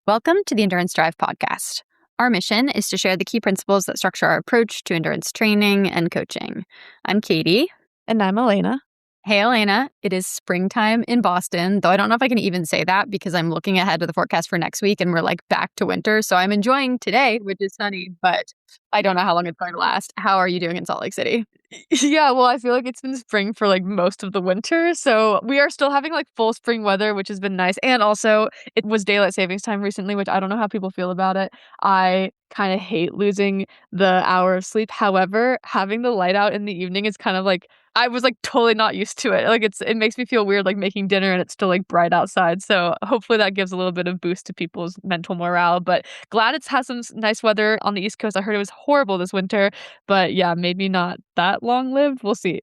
Welcome to the Endurance Drive podcast. Our mission is to share the key principles that structure our approach to endurance training and coaching. I'm Katie. And I'm Elena. Hey, Elena. It is springtime in Boston, though I don't know if I can even say that because I'm looking ahead to the forecast for next week and we're back to winter. So I'm enjoying today, which is sunny, but I don't know how long it's going to last. How are you doing in Salt Lake City? Yeah, well, I feel like it's been spring for most of the winter. So we are still having full spring weather, which has been nice. And also it was daylight savings time recently, which I don't know how people feel about it. I kind of hate losing the hour of sleep. However, having the light out in the evening is kind of I was totally not used to it. It makes me feel weird making dinner and it's still bright outside. So hopefully that gives a little bit of boost to people's mental morale. But glad it's had some nice weather on the East Coast. I heard it was horrible this winter, but yeah, maybe not that long lived. We'll see.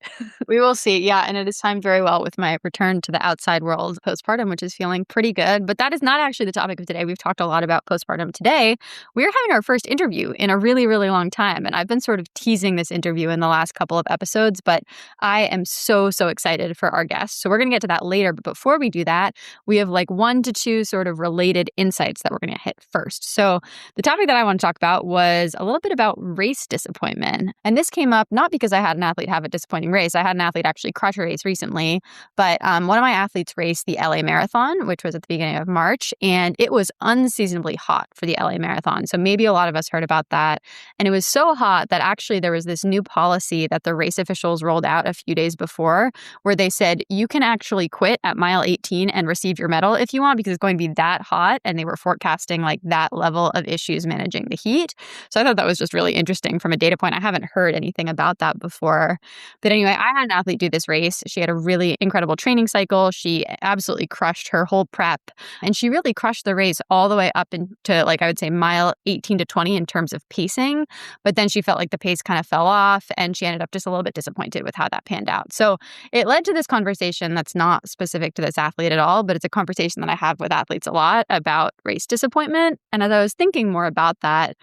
We will see. Yeah. And it has timed very well with my return to the outside world postpartum, which is feeling pretty good. But that is not actually the topic of today. We've talked a lot about postpartum today. We're having our first interview in a really, really long time. And I've been sort of teasing this interview in the last couple of episodes, but I am so excited for our guest. So we're going to get to that later. But before we do that, we have 1 to 2 sort of related insights that we're going to hit first. So the topic that I want to talk about was a little bit about race disappointment. And this came up not because I had an athlete have a disappointing race. I had an athlete actually crush a race recently, but one of my athletes raced the LA Marathon, which was at the beginning of March, and it was unseasonably hot for the LA Marathon. So maybe a lot of us heard about that. And it was so hot that actually there was this new policy that the race officials rolled out a few days before where they said you can actually quit at mile 18 and receive your medal if you want because it's going to be that hot. And they were forecasting that level of issues managing the heat. So I thought that was just really interesting from a data point. I haven't heard anything about that before. But anyway, I had an athlete do this race. She had a really incredible training cycle. She absolutely crushed her whole prep. And she really crushed the race all the way up into, I would say, mile 18 to 20 in terms of pacing. But then she felt like the pace kind of fell off and she ended up just a little bit disappointed with how that panned out. So it led to this conversation that's not specific to this athlete at all, but it's a conversation that I have with athletes a lot about race disappointment. And as I was thinking more about that,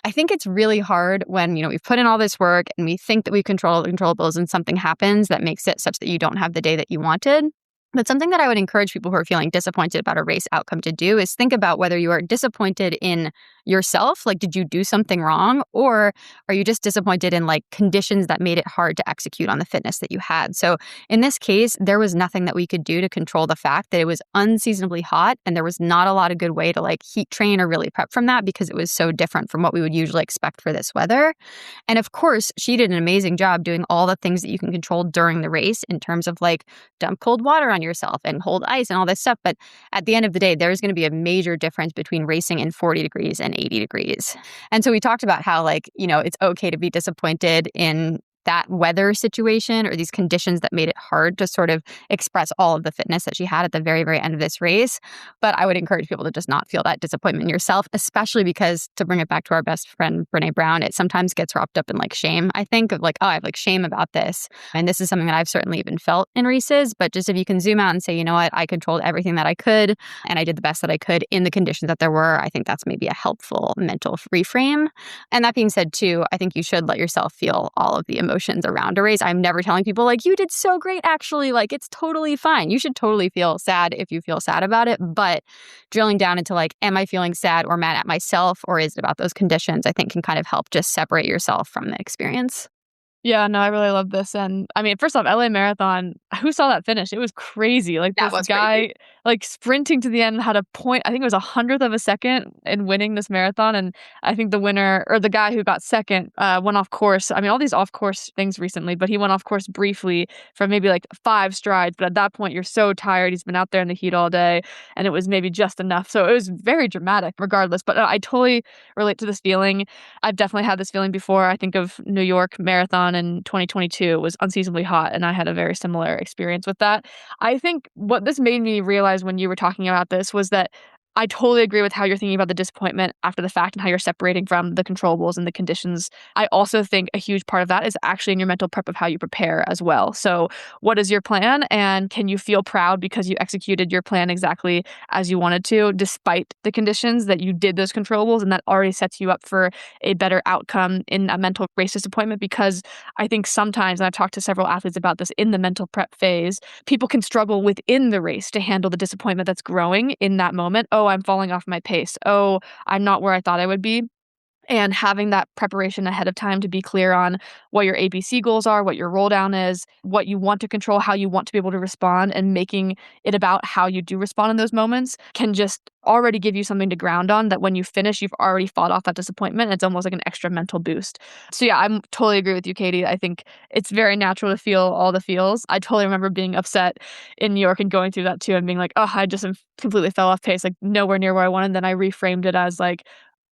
I think it's really hard when, we've put in all this work and we think that we control the controllables and something happens that makes it such that you don't have the day that you wanted. But something that I would encourage people who are feeling disappointed about a race outcome to do is think about whether you are disappointed in yourself, did you do something wrong? Or are you just disappointed in conditions that made it hard to execute on the fitness that you had? So in this case, there was nothing that we could do to control the fact that it was unseasonably hot and there was not a lot of good way to heat train or really prep from that because it was so different from what we would usually expect for this weather. And of course, she did an amazing job doing all the things that you can control during the race in terms of dump cold water on yourself and hold ice and all this stuff. But at the end of the day, there's going to be a major difference between racing in 40 degrees and 80 degrees. And so we talked about how it's okay to be disappointed in that weather situation or these conditions that made it hard to sort of express all of the fitness that she had at the very, very end of this race. But I would encourage people to just not feel that disappointment in yourself, especially because, to bring it back to our best friend, Brene Brown, it sometimes gets wrapped up in shame. I think of I have shame about this. And this is something that I've certainly even felt in races. But just if you can zoom out and say, you know what, I controlled everything that I could and I did the best that I could in the conditions that there were, I think that's maybe a helpful mental reframe. And that being said, too, I think you should let yourself feel all of the emotions around a race. I'm never telling people you did so great, actually, it's totally fine. You should totally feel sad if you feel sad about it. But drilling down into am I feeling sad or mad at myself or is it about those conditions, I think can kind of help just separate yourself from the experience. Yeah, no, I really love this. And I mean, first off, LA Marathon, who saw that finish? It was crazy. This guy, sprinting to the end, had a point, I think it was 100th of a second in winning this marathon. And I think the winner, or the guy who got second, went off course. I mean, all these off course things recently, but he went off course briefly for maybe 5 strides. But at that point, you're so tired. He's been out there in the heat all day and it was maybe just enough. So it was very dramatic regardless. But I totally relate to this feeling. I've definitely had this feeling before. I think of New York Marathon in 2022. It was unseasonably hot and I had a very similar experience with that. I think what this made me realize when you were talking about this was that I totally agree with how you're thinking about the disappointment after the fact and how you're separating from the controllables and the conditions. I also think a huge part of that is actually in your mental prep of how you prepare as well. So what is your plan and can you feel proud because you executed your plan exactly as you wanted to, despite the conditions that you did those controllables, and that already sets you up for a better outcome in a mental race disappointment. Because I think sometimes, and I've talked to several athletes about this in the mental prep phase, people can struggle within the race to handle the disappointment that's growing in that moment. Oh, oh, I'm falling off my pace. Oh, I'm not where I thought I would be. And having that preparation ahead of time to be clear on what your ABC goals are, what your roll down is, what you want to control, how you want to be able to respond, and making it about how you do respond in those moments can just already give you something to ground on that when you finish, you've already fought off that disappointment. It's almost like an extra mental boost. So yeah, I'm totally agree with you, Katie. I think it's very natural to feel all the feels. I totally remember being upset in New York and going through that too and being like, oh, I just completely fell off pace, like nowhere near where I wanted. Then I reframed it as like,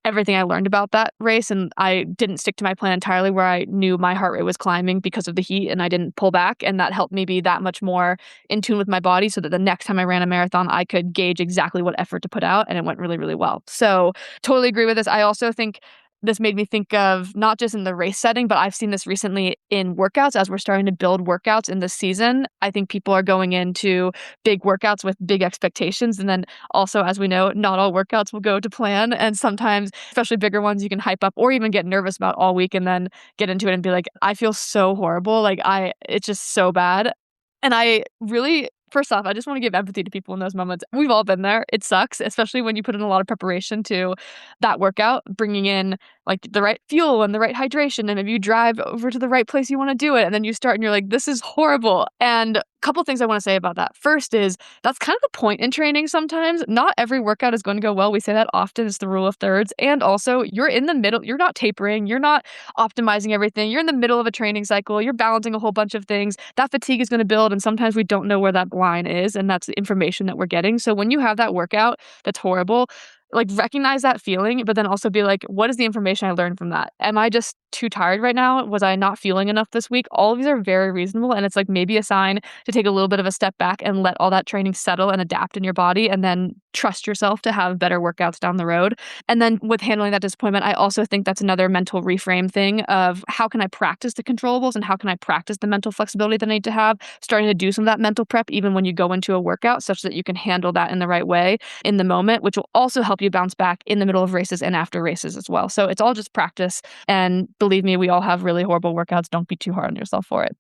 everything I learned about that race, and I didn't stick to my plan entirely where I knew my heart rate was climbing because of the heat and I didn't pull back, and that helped me be that much more in tune with my body so that the next time I ran a marathon, I could gauge exactly what effort to put out, and it went really, really well. So totally agree with this. I also think this made me think of not just in the race setting, but I've seen this recently in workouts as we're starting to build workouts in this season. I think people are going into big workouts with big expectations. And then also, as we know, not all workouts will go to plan. And sometimes, especially bigger ones, you can hype up or even get nervous about all week and then get into it and be like, I feel so horrible. It's just so bad. And I really, first off, I just want to give empathy to people in those moments. We've all been there. It sucks, especially when you put in a lot of preparation to that workout, bringing in like the right fuel and the right hydration. And maybe you drive over to the right place you want to do it. And then you start and you're like, this is horrible. And a couple things I want to say about that. First is that's kind of the point in training sometimes. Not every workout is going to go well. We say that often. It's the rule of thirds. And also, you're in the middle. You're not tapering. You're not optimizing everything. You're in the middle of a training cycle. You're balancing a whole bunch of things. That fatigue is going to build. And sometimes we don't know where that line is. And that's the information that we're getting. So when you have that workout that's horrible, like recognize that feeling, but then also be like, what is the information I learned from that? Am I just too tired right now? Was I not feeling enough this week? All of these are very reasonable. And it's like maybe a sign to take a little bit of a step back and let all that training settle and adapt in your body and then trust yourself to have better workouts down the road. And then with handling that disappointment, I also think that's another mental reframe thing of how can I practice the controllables and how can I practice the mental flexibility that I need to have, starting to do some of that mental prep even when you go into a workout such that you can handle that in the right way in the moment, which will also help you bounce back in the middle of races and after races as well. So it's all just practice. And believe me, we all have really horrible workouts. Don't be too hard on yourself for it.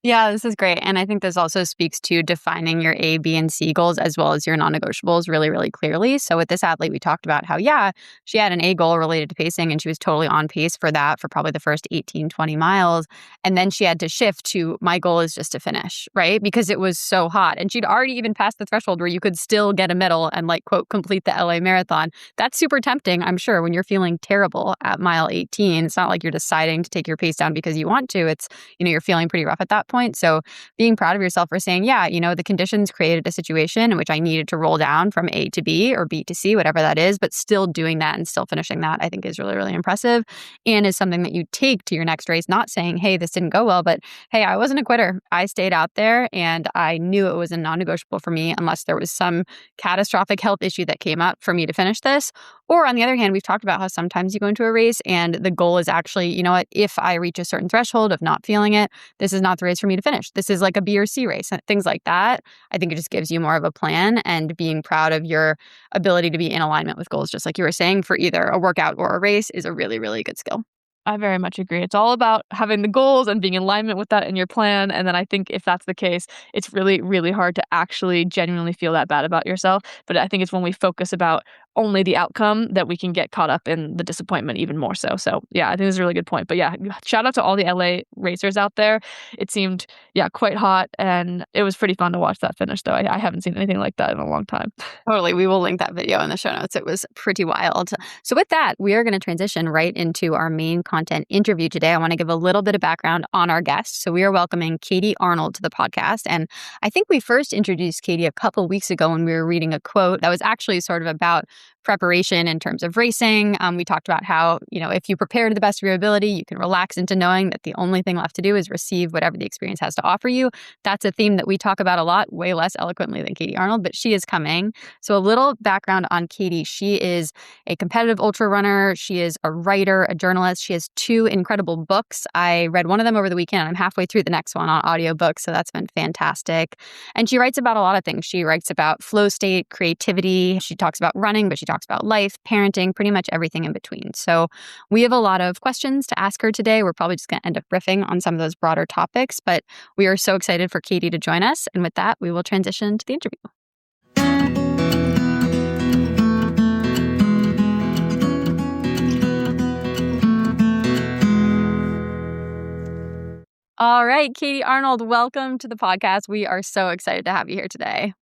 Yeah, this is great. And I think this also speaks to defining your A, B, and C goals as well as your non-negotiables really, really clearly. So with this athlete, we talked about how, yeah, she had an A goal related to pacing and she was totally on pace for that for probably the first 18, 20 miles. And then she had to shift to my goal is just to finish, right? Because it was so hot. And she'd already even passed the threshold where you could still get a medal and like, quote, complete the LA marathon. That's super tempting, I'm sure, when you're feeling terrible at mile 18. It's not like you're deciding to take your pace down because you want to. It's, you're feeling pretty rough at that point. So being proud of yourself for saying, yeah, the conditions created a situation in which I needed to roll down from A to B or B to C, whatever that is, but still doing that and still finishing that, I think is really, really impressive and is something that you take to your next race, not saying, hey, this didn't go well, but hey, I wasn't a quitter. I stayed out there and I knew it was a non-negotiable for me unless there was some catastrophic health issue that came up for me to finish this. Or on the other hand, we've talked about how sometimes you go into a race and the goal is actually, what, if I reach a certain threshold of not feeling it, this is not the race for me to finish. This is like a B or C race, things like that. I think it just gives you more of a plan, and being proud of your ability to be in alignment with goals, just like you were saying, for either a workout or a race is a really, really good skill. I very much agree. It's all about having the goals and being in alignment with that in your plan. And then I think if that's the case, it's really, really hard to actually genuinely feel that bad about yourself. But I think it's when we focus about only the outcome that we can get caught up in the disappointment even more so. So yeah, I think this is a really good point. But yeah, shout out to all the LA racers out there. It seemed, quite hot. And it was pretty fun to watch that finish, though. I haven't seen anything like that in a long time. Totally. We will link that video in the show notes. It was pretty wild. So with that, we are going to transition right into our main content interview today. I want to give a little bit of background on our guest. So we are welcoming Katie Arnold to the podcast. And I think we first introduced Katie a couple weeks ago when we were reading a quote that was actually sort of about preparation in terms of racing. We talked about how, if you prepare to the best of your ability, you can relax into knowing that the only thing left to do is receive whatever the experience has to offer you. That's a theme that we talk about a lot, way less eloquently than Katie Arnold, but she is coming. So a little background on Katie. She is a competitive ultra runner. She is a writer, a journalist. She has 2 incredible books. I read one of them over the weekend. I'm halfway through the next one on audiobook, so that's been fantastic. And she writes about a lot of things. She writes about flow state, creativity. She talks about running, but she talks about life, parenting, pretty much everything in between. So we have a lot of questions to ask her today. We're probably just going to end up riffing on some of those broader topics, but we are so excited for Katie to join us. And with that, we will transition to the interview. All right, Katie Arnold, welcome to the podcast. We are so excited to have you here today.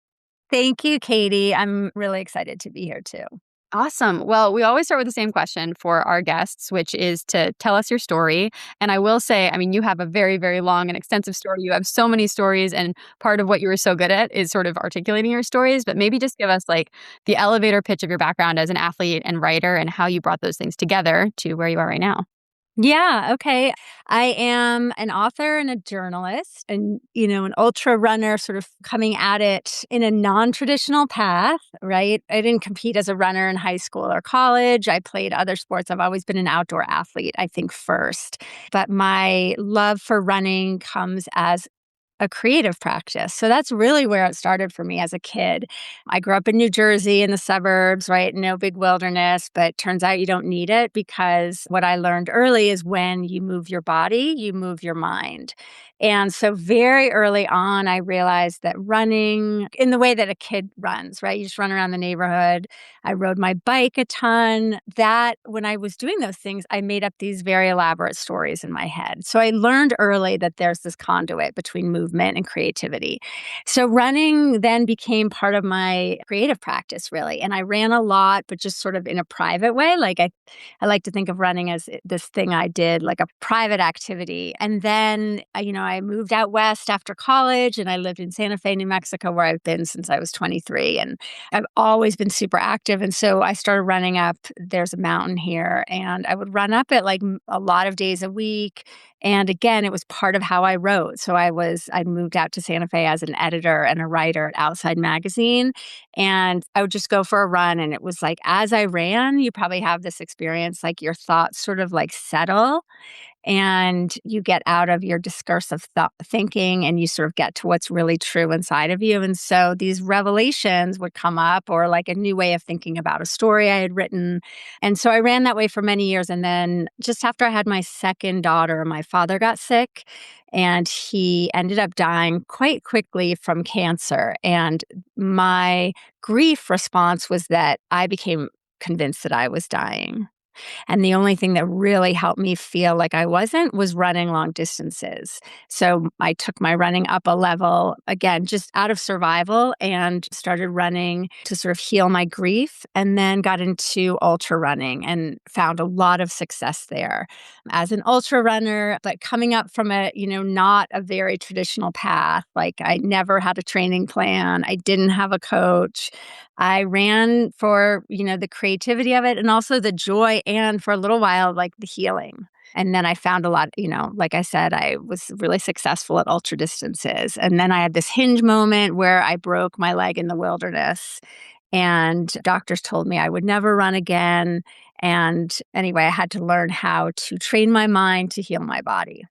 Thank you, Katie. I'm really excited to be here too. Awesome. Well, we always start with the same question for our guests, which is to tell us your story. And I will say, I mean, you have a very, very long and extensive story. You have so many stories, and part of what you were so good at is sort of articulating your stories. But maybe just give us like the elevator pitch of your background as an athlete and writer and how you brought those things together to where you are right now. Yeah, okay. I am an author and a journalist and, an ultra runner sort of coming at it in a non-traditional path, right? I didn't compete as a runner in high school or college. I played other sports. I've always been an outdoor athlete, I think, first. But my love for running comes as a creative practice. So that's really where it started for me as a kid. I grew up in New Jersey in the suburbs, right? No big wilderness, but turns out you don't need it because what I learned early is when you move your body, you move your mind. And so very early on, I realized that running in the way that a kid runs, right? You just run around the neighborhood. I rode my bike a ton. That when I was doing those things, I made up these very elaborate stories in my head. So I learned early that there's this conduit between movement and creativity. So running then became part of my creative practice, really. And I ran a lot, but just sort of in a private way. Like I like to think of running as this thing I did, like a private activity. And then, I moved out west after college and I lived in Santa Fe, New Mexico, where I've been since I was 23. And I've always been super active. And so I started running up, there's a mountain here, and I would run up it like a lot of days a week. And again, it was part of how I wrote. So I moved out to Santa Fe as an editor and a writer at Outside Magazine. And I would just go for a run. And it was like, as I ran, you probably have this experience, like your thoughts sort of like settle and you get out of your discursive thinking and you sort of get to what's really true inside of you. And so these revelations would come up or like a new way of thinking about a story I had written. And so I ran that way for many years. And then just after I had my second daughter, my father got sick and he ended up dying quite quickly from cancer. And my grief response was that I became convinced that I was dying. And the only thing that really helped me feel like I wasn't was running long distances. So I took my running up a level, again, just out of survival, and started running to sort of heal my grief, and then got into ultra running and found a lot of success there as an ultra runner, but coming up from a, not a very traditional path. Like I never had a training plan. I didn't have a coach. I ran for, the creativity of it and also the joy and for a little while, like the healing. And then I found a lot, like I said, I was really successful at ultra distances. And then I had this hinge moment where I broke my leg in the wilderness and doctors told me I would never run again. And anyway, I had to learn how to train my mind to heal my body.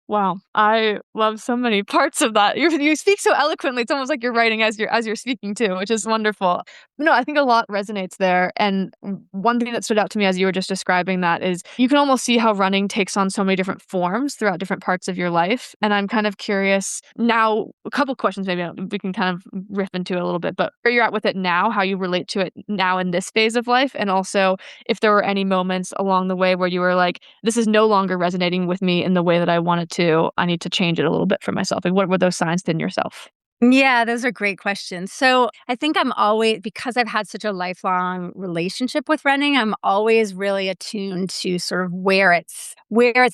Wow, I love so many parts of that. You speak so eloquently. It's almost like you're writing as you're speaking too, which is wonderful. No, I think a lot resonates there. And one thing that stood out to me as you were just describing that is you can almost see how running takes on so many different forms throughout different parts of your life. And I'm kind of curious now, a couple questions maybe we can kind of riff into a little bit, but where you're at with it now, how you relate to it now in this phase of life, and also if there were any moments along the way where you were like, this is no longer resonating with me in the way that I wanted to. I need to change it a little bit for myself. Like, what were those signs in yourself? Yeah, those are great questions. So I think I'm always, because I've had such a lifelong relationship with running, I'm always really attuned to sort of where it's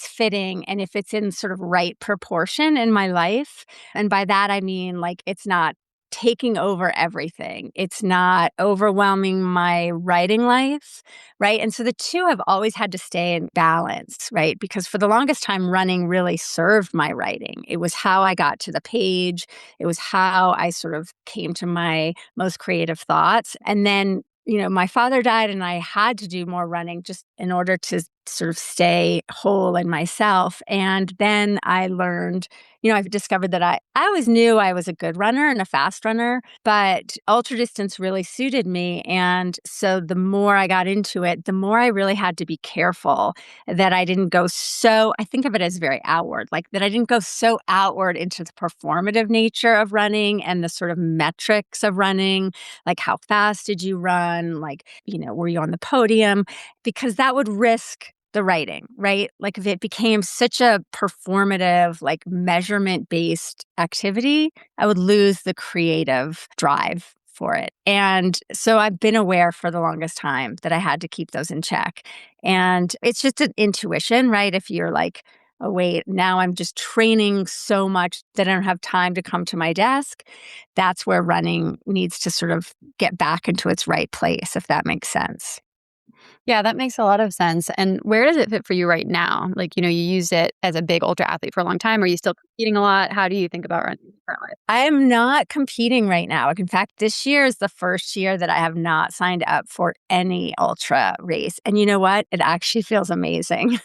fitting and if it's in sort of right proportion in my life. And by that, I mean, like, it's not taking over everything. It's not overwhelming my writing life, right? And so the two have always had to stay in balance, right? Because for the longest time, running really served my writing. It was how I got to the page. It was how I sort of came to my most creative thoughts. And then, my father died and I had to do more running just in order to sort of stay whole in myself. And then I learned, I've discovered that I always knew I was a good runner and a fast runner, but ultra distance really suited me. And so the more I got into it, the more I really had to be careful that I didn't go I think of it as very outward, like that I didn't go so outward into the performative nature of running and the sort of metrics of running, like how fast did you run? Like, were you on the podium? Because that would risk the writing, right? Like if it became such a performative, like measurement-based activity, I would lose the creative drive for it. And so I've been aware for the longest time that I had to keep those in check. And it's just an intuition, right? If you're like, oh, wait, now I'm just training so much that I don't have time to come to my desk. That's where running needs to sort of get back into its right place, if that makes sense. Yeah, that makes a lot of sense. And where does it fit for you right now? Like, you used it as a big ultra athlete for a long time. Are you still competing a lot? How do you think about running currently? I'm not competing right now. In fact, this year is the first year that I have not signed up for any ultra race. And you know what? It actually feels amazing.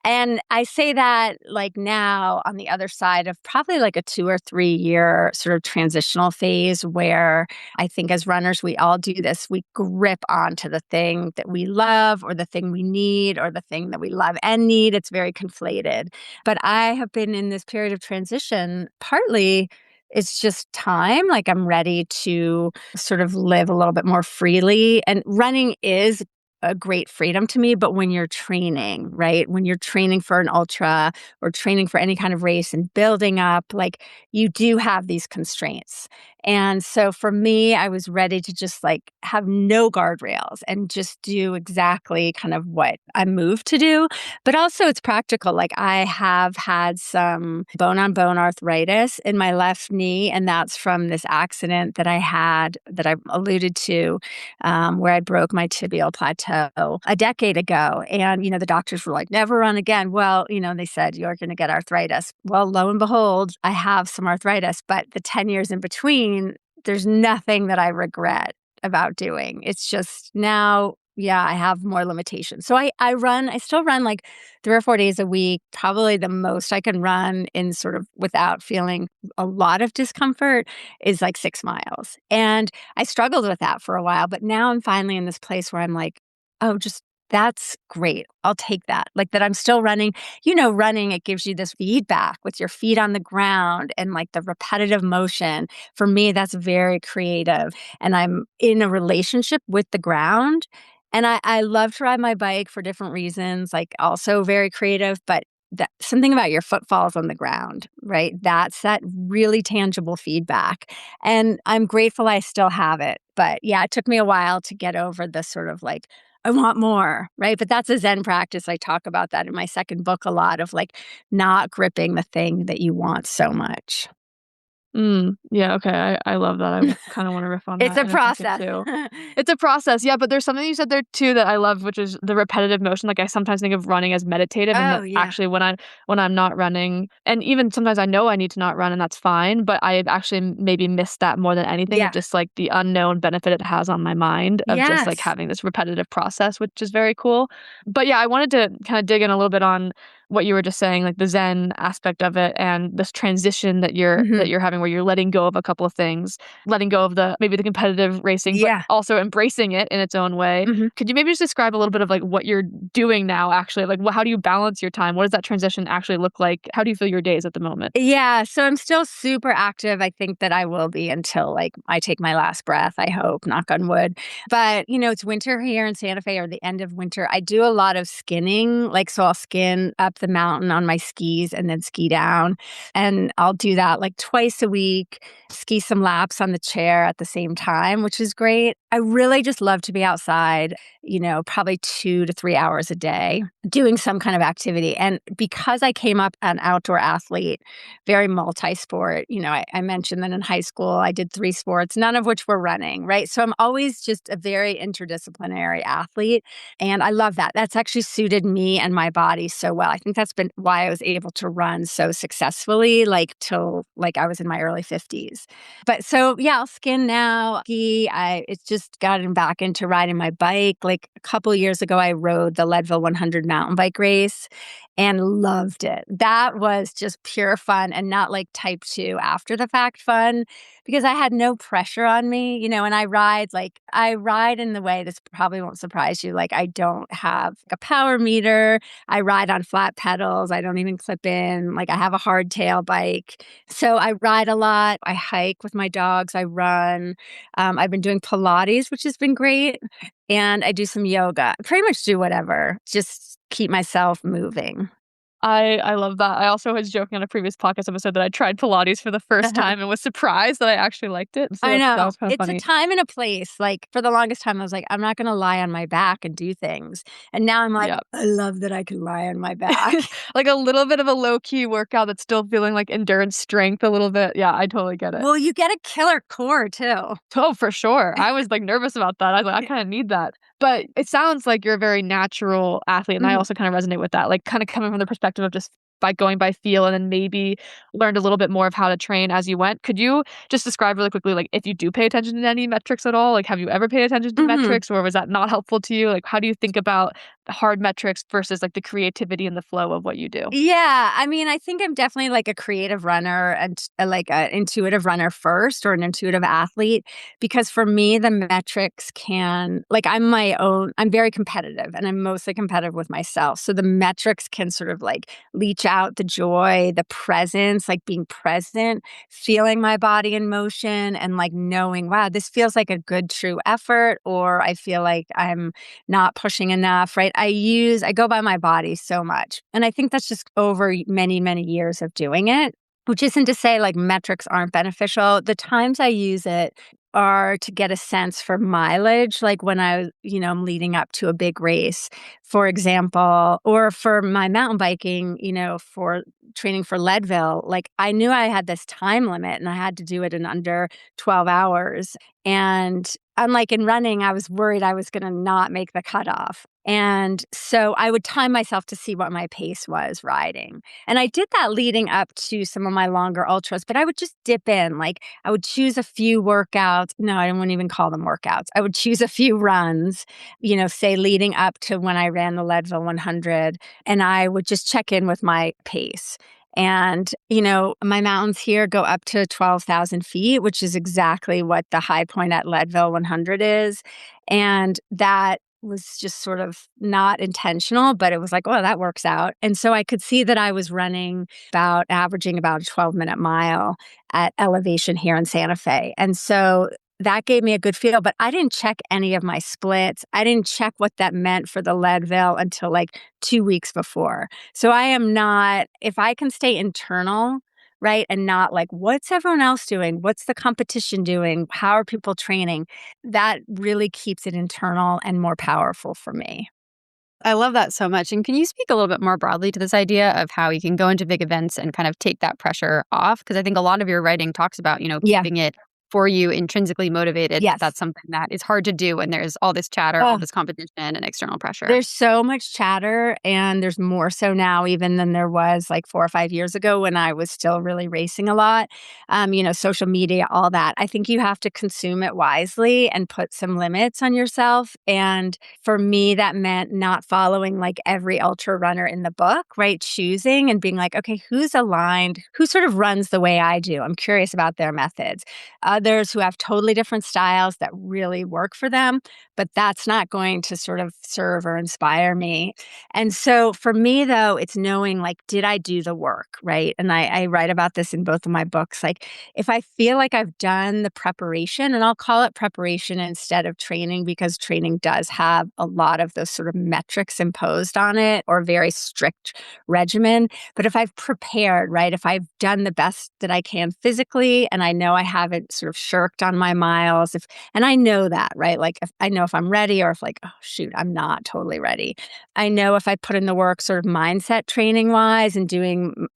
And I say that like now on the other side of probably like a 2 or 3 year sort of transitional phase where I think as runners, we all do this. We grip onto the thing that we love or the thing we need or the thing that we love and need. It's very conflated. But I have been in this period of transition partly. It's just time. Like I'm ready to sort of live a little bit more freely. And running is a great freedom to me. But when you're training, right? When you're training for an ultra or training for any kind of race and building up, like you do have these constraints. And so for me, I was ready to just like have no guardrails and just do exactly kind of what I'm moved to do. But also it's practical. Like I have had some bone on bone arthritis in my left knee. And that's from this accident that I had that I alluded to, where I broke my tibial plateau a decade ago. And, the doctors were like, never run again. Well, they said, you're going to get arthritis. Well, lo and behold, I have some arthritis, but the 10 years in between, there's nothing that I regret about doing. It's just now, yeah, I have more limitations. So I still run like 3 or 4 days a week, probably the most I can run in sort of without feeling a lot of discomfort is like 6 miles. And I struggled with that for a while, but now I'm finally in this place where I'm like, oh, just that's great. I'll take that. Like that I'm still running. Running, it gives you this feedback with your feet on the ground and like the repetitive motion. For me, that's very creative. And I'm in a relationship with the ground. And I love to ride my bike for different reasons, like also very creative, but something about your footfalls on the ground, right? That's that really tangible feedback. And I'm grateful I still have it. But yeah, it took me a while to get over the sort of like, I want more, right? But that's a Zen practice. I talk about that in my second book a lot of like not gripping the thing that you want so much. Yeah, okay, I love that. I kind of want to riff on It's that a in a second process. too. It's a process, yeah, but there's something you said there too that I love, which is the repetitive motion. Like I sometimes think of running as meditative, and Oh, that yeah. actually when I'm not running, and even sometimes I know I need to not run, and that's fine, but I actually maybe miss that more than anything of Yeah. just like the unknown benefit it has on my mind of just like Yes. having this repetitive process, which is very cool. But yeah, I wanted to kind of dig in a little bit on what you were just saying, like the Zen aspect of it and this transition that you're Hmm. that you're having where you're letting go of a couple of things, letting go of maybe the competitive racing, but Yeah. also embracing it in its own way. Hmm. Could you maybe just describe a little bit of like what you're doing now actually? Like how do you balance your time? What does that transition actually look like? How do you feel your days at the moment? Yeah, so I'm still super active. I think that I will be until like I take my last breath, I hope, knock on wood. But, it's winter here in Santa Fe or the end of winter. I do a lot of skinning. Like, so I'll skin up the mountain on my skis and then ski down. And I'll do that like twice a week, ski some laps on the chair at the same time, which is great. I really just love to be outside, probably 2 to 3 hours a day doing some kind of activity. And because I came up an outdoor athlete, very multi-sport, I mentioned that in high school I did 3 sports, none of which were running, right? So I'm always just a very interdisciplinary athlete. And I love that. That's actually suited me and my body so well. I think that's been why I was able to run so successfully, like till like I was in my early 50s. But so yeah, I'll skin now. It's just gotten back into riding my bike. Like a couple years ago, I rode the Leadville 100 mountain bike race and loved it. That was just pure fun and not like type 2 after the fact fun because I had no pressure on me, and I ride in the way this probably won't surprise you. Like I don't have a power meter. I ride on flat pedals. I don't even clip in. Like I have a hardtail bike. So I ride a lot. I hike with my dogs. I run. I've been doing Pilates, which has been great. And I do some yoga. I pretty much do whatever. Just keep myself moving. I love that. I also was joking on a previous podcast episode that I tried Pilates for the first time and was surprised that I actually liked it. So I that know. was kind of It's a funny. time and a place. Like, for the longest time, I was like, I'm not gonna lie on my back and do things. And now I'm like, Yeah. I love that I can lie on my back. Like a little bit of a low key workout that's still feeling like endurance strength a little bit. Yeah, I totally get it. Well, you get a killer core too. Oh, for sure. I was like nervous about that. I was like, I kind of need that. But it sounds like you're a very natural athlete. And I Mhm. also kind of resonate with that, like kind of coming from the perspective of just by going by feel and then maybe learned a little bit more of how to train as you went. Could you just describe really quickly, like if you do pay attention to any metrics at all? Like, have you ever paid attention to Mhm. metrics or was that not helpful to you? Like, how do you think about the hard metrics versus like the creativity and the flow of what you do? Yeah, I mean, I think I'm definitely like a creative runner and like an intuitive runner first, or an intuitive athlete, because for me, the metrics can, like, I'm very competitive and I'm mostly competitive with myself. So the metrics can sort of like leach out the joy, the presence, like being present, feeling my body in motion and like knowing, wow, this feels like a good, true effort, or I feel like I'm not pushing enough, right? I go by my body so much. And I think that's just over many, many years of doing it, which isn't to say like metrics aren't beneficial. The times I use it are to get a sense for mileage, like when I'm leading up to a big race, for example, or for my mountain biking, for training for Leadville, like I knew I had this time limit and I had to do it in under 12 hours. And unlike in running, I was worried I was going to not make the cutoff. And so I would time myself to see what my pace was riding. And I did that leading up to some of my longer ultras, but I would just dip in. Like I would choose a few workouts. No, I wouldn't even call them workouts. I would choose a few runs, say leading up to when I ran the Leadville 100, and I would just check in with my pace. And, my mountains here go up to 12,000 feet, which is exactly what the high point at Leadville 100 is. And that was just sort of not intentional, but it was like, oh, that works out. And so I could see that I was averaging about a 12-minute mile at elevation here in Santa Fe. And so that gave me a good feel, but I didn't check any of my splits. I didn't check what that meant for the Leadville until like 2 weeks before. So I am not, if I can stay internal, right, and not like, what's everyone else doing? What's the competition doing? How are people training? That really keeps it internal and more powerful for me. I love that so much. And can you speak a little bit more broadly to this idea of how you can go into big events and kind of take that pressure off? Because I think a lot of your writing talks about, Yeah. keeping it for you intrinsically motivated. But Yes. that's something that is hard to do when there's all this chatter, all Oh, this competition and external pressure. there's so much chatter, and there's more so now even than there was like 4 or 5 years ago when I was still really racing a lot. Social media, all that. I think you have to consume it wisely and put some limits on yourself. And for me, that meant not following like every ultra runner in the book, right? Choosing and being like, okay, who's aligned? Who sort of runs the way I do? I'm curious about their methods. Others who have totally different styles that really work for them, but that's not going to sort of serve or inspire me. And so for me, though, it's knowing like, did I do the work, right? And I write about this in both of my books. Like, if I feel like I've done the preparation, and I'll call it preparation instead of training because training does have a lot of those sort of metrics imposed on it or very strict regimen. But if I've prepared, right, if I've done the best that I can physically, and I know I haven't sort of shirked on my miles, and I know that, right? Like if I know if I'm ready or if like, oh shoot, I'm not totally ready. I know if I put in the work sort of mindset training wise and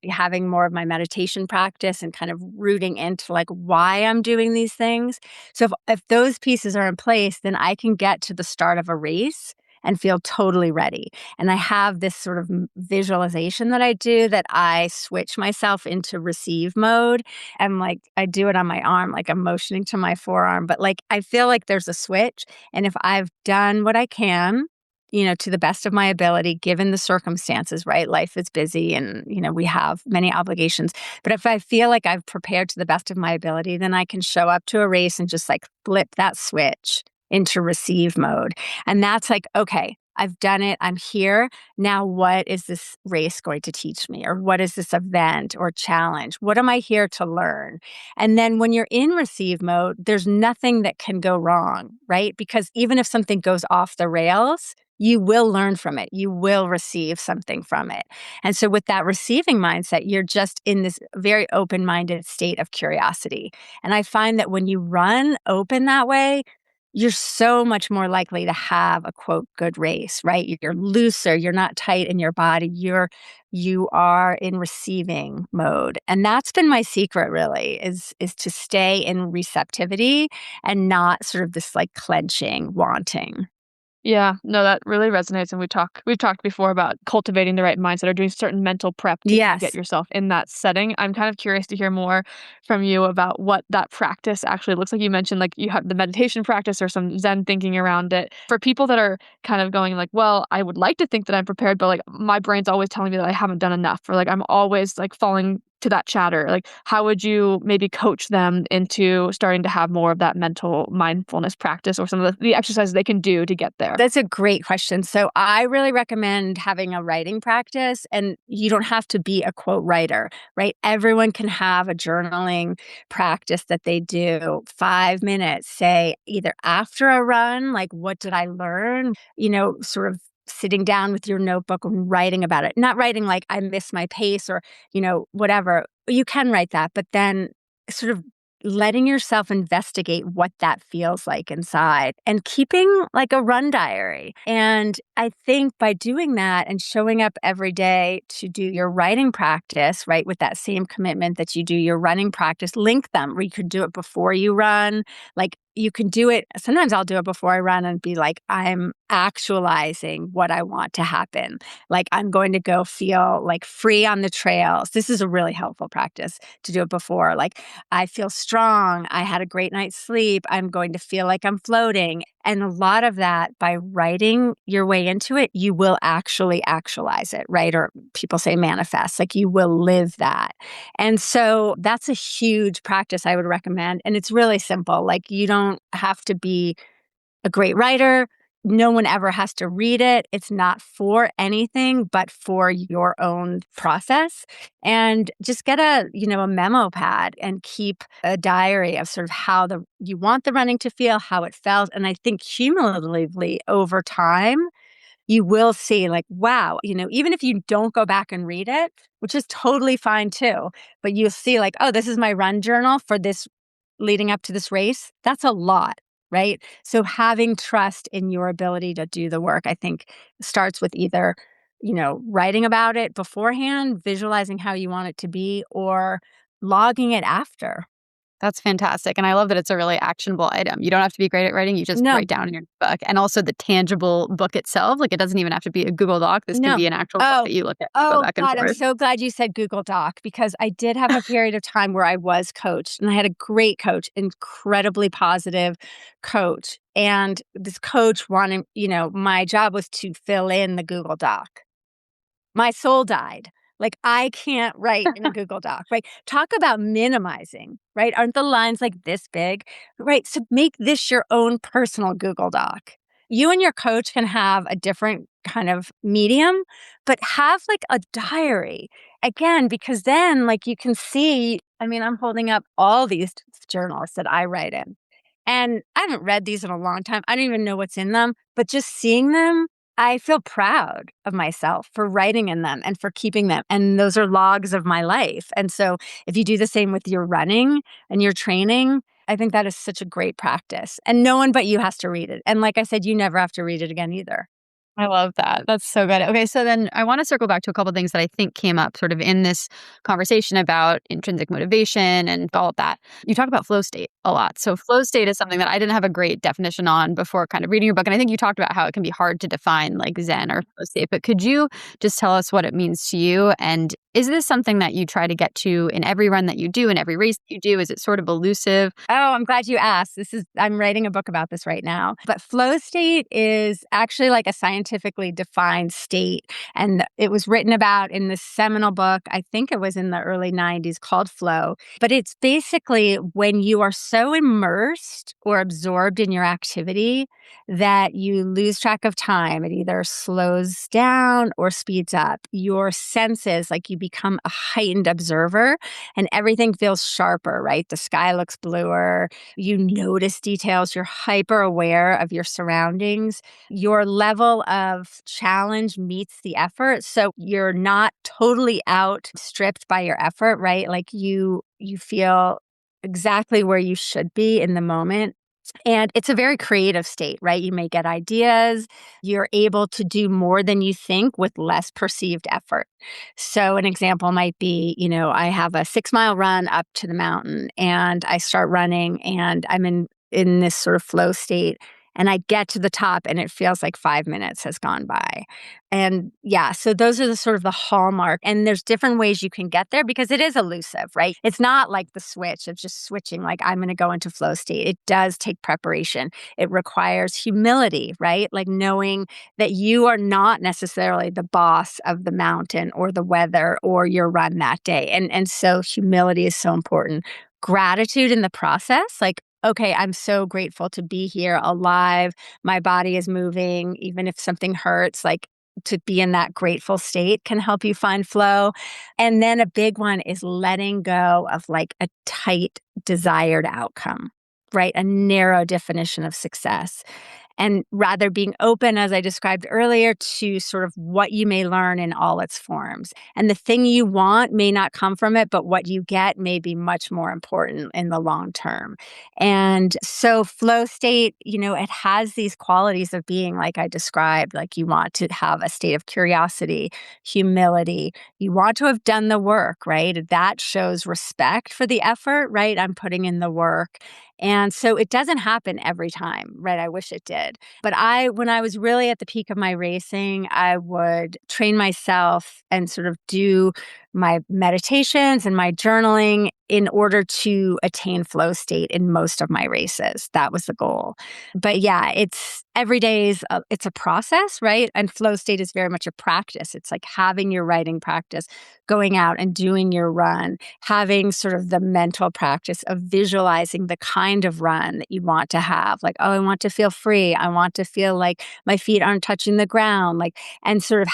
having more of my meditation practice and kind of rooting into like why I'm doing these things. So if those pieces are in place, then I can get to the start of a race and feel totally ready. And I have this sort of visualization that I do, that I switch myself into receive mode. And like I do it on my arm, like I'm motioning to my forearm, but like I feel like there's a switch. And if I've done what I can, to the best of my ability, given the circumstances, right? Life is busy and, we have many obligations. But if I feel like I've prepared to the best of my ability, then I can show up to a race and just like flip that switch into receive mode. And that's like, okay, I've done it. I'm here. Now, what is this race going to teach me? Or what is this event or challenge? What am I here to learn? And then when you're in receive mode, there's nothing that can go wrong, right? Because even if something goes off the rails, you will learn from it. You will receive something from it. And so with that receiving mindset, you're just in this very open-minded state of curiosity. And I find that when you run open that way, you're so much more likely to have a quote good race, right? You're looser, you're not tight in your body. You are in receiving mode. And that's been my secret really is to stay in receptivity and not sort of this like clenching, wanting. Yeah, no, that really resonates, and we've talked before about cultivating the right mindset or doing certain mental prep to kind of get Yes. yourself in that setting. I'm kind of curious to hear more from you about what that practice actually looks like. You mentioned like you have the meditation practice or some Zen thinking around it. For people that are kind of going like, well, I would like to think that I'm prepared, but like my brain's always telling me that I haven't done enough, or like I'm always like falling to that chatter. Like, how would you maybe coach them into starting to have more of that mental mindfulness practice or some of the exercises they can do to get there? That's a great question. So I really recommend having a writing practice, and you don't have to be a quote writer, right? Everyone can have a journaling practice that they do 5 minutes, say either after a run, like what did I learn? Sort of sitting down with your notebook and writing about it. Not writing like I miss my pace or, whatever. You can write that, but then sort of letting yourself investigate what that feels like inside and keeping like a run diary. And I think by doing that and showing up every day to do your writing practice, right, with that same commitment that you do your running practice, link them, or you could do it before you run. Like you can do it. Sometimes I'll do it before I run and be like, I'm actualizing what I want to happen. Like I'm going to go feel like free on the trails. This is a really helpful practice to do it before. Like I feel strong. I had a great night's sleep. I'm going to feel like I'm floating. And a lot of that, by writing your way into it, you will actually actualize it, right? Or people say manifest, like you will live that. And so that's a huge practice I would recommend. And it's really simple. Like you don't have to be a great writer. No one ever has to read it. It's not for anything but for your own process. And just get a memo pad and keep a diary of sort of how you want the running to feel, how it felt. And I think cumulatively over time, you will see like, wow, even if you don't go back and read it, which is totally fine too, but you'll see like, oh, this is my run journal for this leading up to this race. That's a lot, right? So having trust in your ability to do the work, I think starts with either, writing about it beforehand, visualizing how you want it to be, or logging it after. That's fantastic. And I love that it's a really actionable item. You don't have to be great at writing. You just No. write down in your book. And also the tangible book itself. Like it doesn't even have to be a Google Doc. This can No. be an actual book that you look at and go Oh, back and God, I'm forth. so glad you said Google Doc because I did have a period of time where I was coached and I had a great coach, incredibly positive coach. And this coach wanted, my job was to fill in the Google Doc. My soul died. Like I can't write in a Google Doc, right? Talk about minimizing, right? Aren't the lines like this big? Right. So make this your own personal Google Doc. You and your coach can have a different kind of medium, but have like a diary again, because then like you can see, I mean, I'm holding up all these journals that I write in. And I haven't read these in a long time. I don't even know what's in them, but just seeing them, I feel proud of myself for writing in them and for keeping them. And those are logs of my life. And so if you do the same with your running and your training, I think that is such a great practice. And no one but you has to read it. And like I said, you never have to read it again either. I love that. That's so good. Okay, so then I want to circle back to a couple of things that I think came up sort of in this conversation about intrinsic motivation and all of that. You talk about flow state a lot. So flow state is something that I didn't have a great definition on before kind of reading your book. And I think you talked about how it can be hard to define like Zen or flow state. But could you just tell us what it means to you? And is this something that you try to get to in every run that you do, in every race that you do? Is it sort of elusive? Oh, I'm glad you asked. I'm writing a book about this right now. But flow state is actually like a scientifically defined state. And it was written about in this seminal book, I think it was in the early 90s, called Flow. But it's basically when you are so immersed or absorbed in your activity that you lose track of time. It either slows down or speeds up. Your senses, like you become a heightened observer and everything feels sharper, right? The sky looks bluer. You notice details. You're hyper aware of your surroundings. Your level of challenge meets the effort. So you're not totally outstripped by your effort, right? Like you feel exactly where you should be in the moment. And it's a very creative state, right? You may get ideas. You're able to do more than you think with less perceived effort. So, an example might be, I have a 6-mile run up to the mountain and I start running and I'm in this sort of flow state. And I get to the top and it feels like 5 minutes has gone by. And yeah, so those are the sort of the hallmark. And there's different ways you can get there because it is elusive, right? It's not like the switch of just switching, like I'm going to go into flow state. It does take preparation. It requires humility, right? Like knowing that you are not necessarily the boss of the mountain or the weather or your run that day. And so humility is so important. Gratitude in the process, like, okay, I'm so grateful to be here alive. My body is moving, even if something hurts, like to be in that grateful state can help you find flow. And then a big one is letting go of like a tight desired outcome, right? A narrow definition of success. And rather being open, as I described earlier, to sort of what you may learn in all its forms. And the thing you want may not come from it, but what you get may be much more important in the long term. And so flow state, it has these qualities of being like I described, like you want to have a state of curiosity, humility. You want to have done the work, right? That shows respect for the effort, right? I'm putting in the work. And so it doesn't happen every time, right? I wish it did. But when I was really at the peak of my racing, I would train myself and sort of do my meditations and my journaling in order to attain flow state in most of my races. That was the goal. But yeah, every day it's a process, right? And flow state is very much a practice. It's like having your writing practice, going out and doing your run, having sort of the mental practice of visualizing the kind of run that you want to have. Like, oh, I want to feel free. I want to feel like my feet aren't touching the ground, and sort of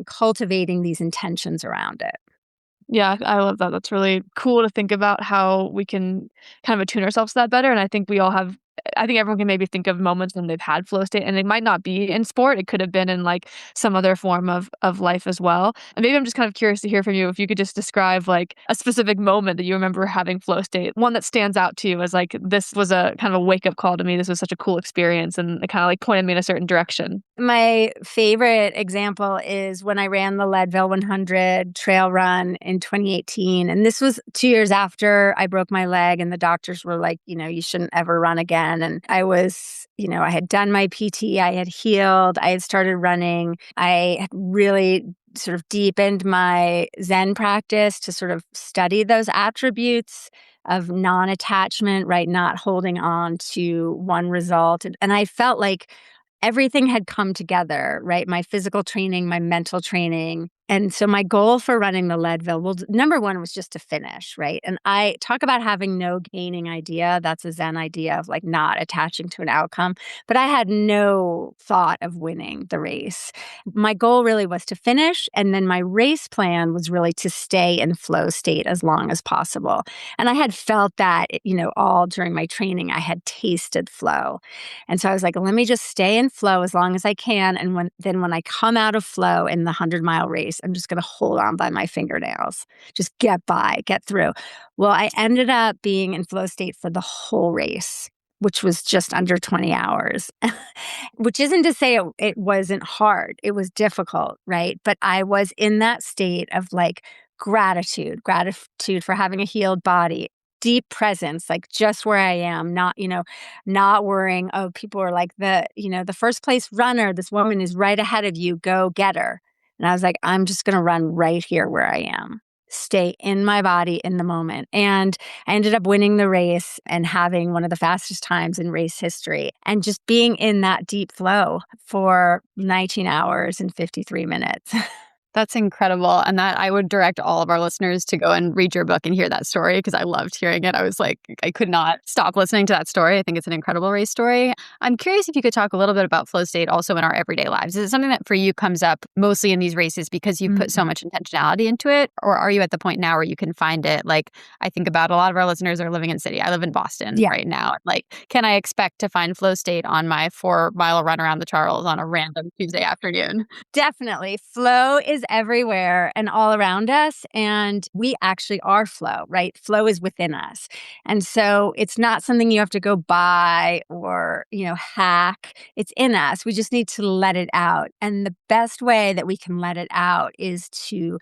cultivating these intentions around it. Yeah, I love that. That's really cool to think about how we can kind of attune ourselves to that better. And I think everyone can maybe think of moments when they've had flow state, and it might not be in sport. It could have been in like some other form of life as well. And maybe I'm just kind of curious to hear from you if you could just describe like a specific moment that you remember having flow state, one that stands out to you as like, this was a kind of a wake up call to me. This was such a cool experience, and it kind of like pointed me in a certain direction. My favorite example is when I ran the Leadville 100 trail run in 2018. And this was 2 years after I broke my leg and the doctors were like, you shouldn't ever run again. And I was, I had done my PT, I had healed, I had started running. I had really sort of deepened my Zen practice to sort of study those attributes of non-attachment, right? Not holding on to one result. And I felt like everything had come together, right? My physical training, my mental training. And so my goal for running the Leadville, well, number one was just to finish, right? And I talk about having no gaining idea. That's a Zen idea of like not attaching to an outcome. But I had no thought of winning the race. My goal really was to finish. And then my race plan was really to stay in flow state as long as possible. And I had felt that, all during my training, I had tasted flow. And so I was like, let me just stay in flow as long as I can. And when I come out of flow in the 100-mile race, I'm just going to hold on by my fingernails, just get through. Well, I ended up being in flow state for the whole race, which was just under 20 hours, which isn't to say it wasn't hard. It was difficult, right? But I was in that state of like gratitude for having a healed body, deep presence, like just where I am, not worrying, oh, people are like the first place runner, this woman is right ahead of you, go get her. And I was like, I'm just going to run right here where I am, stay in my body in the moment. And I ended up winning the race and having one of the fastest times in race history and just being in that deep flow for 19 hours and 53 minutes. That's incredible. And that I would direct all of our listeners to go and read your book and hear that story because I loved hearing it. I was like, I could not stop listening to that story. I think it's an incredible race story. I'm curious if you could talk a little bit about flow state also in our everyday lives. Is it something that for you comes up mostly in these races because you've put so much intentionality into it? Or are you at the point now where you can find it? Like, I think about a lot of our listeners are living in city. I live in Boston right now. Like, can I expect to find flow state on my 4-mile run around the Charles on a random Tuesday afternoon? Definitely. Flow is everywhere and all around us. And we actually are flow, right? Flow is within us. And so it's not something you have to go buy or, hack. It's in us. We just need to let it out. And the best way that we can let it out is to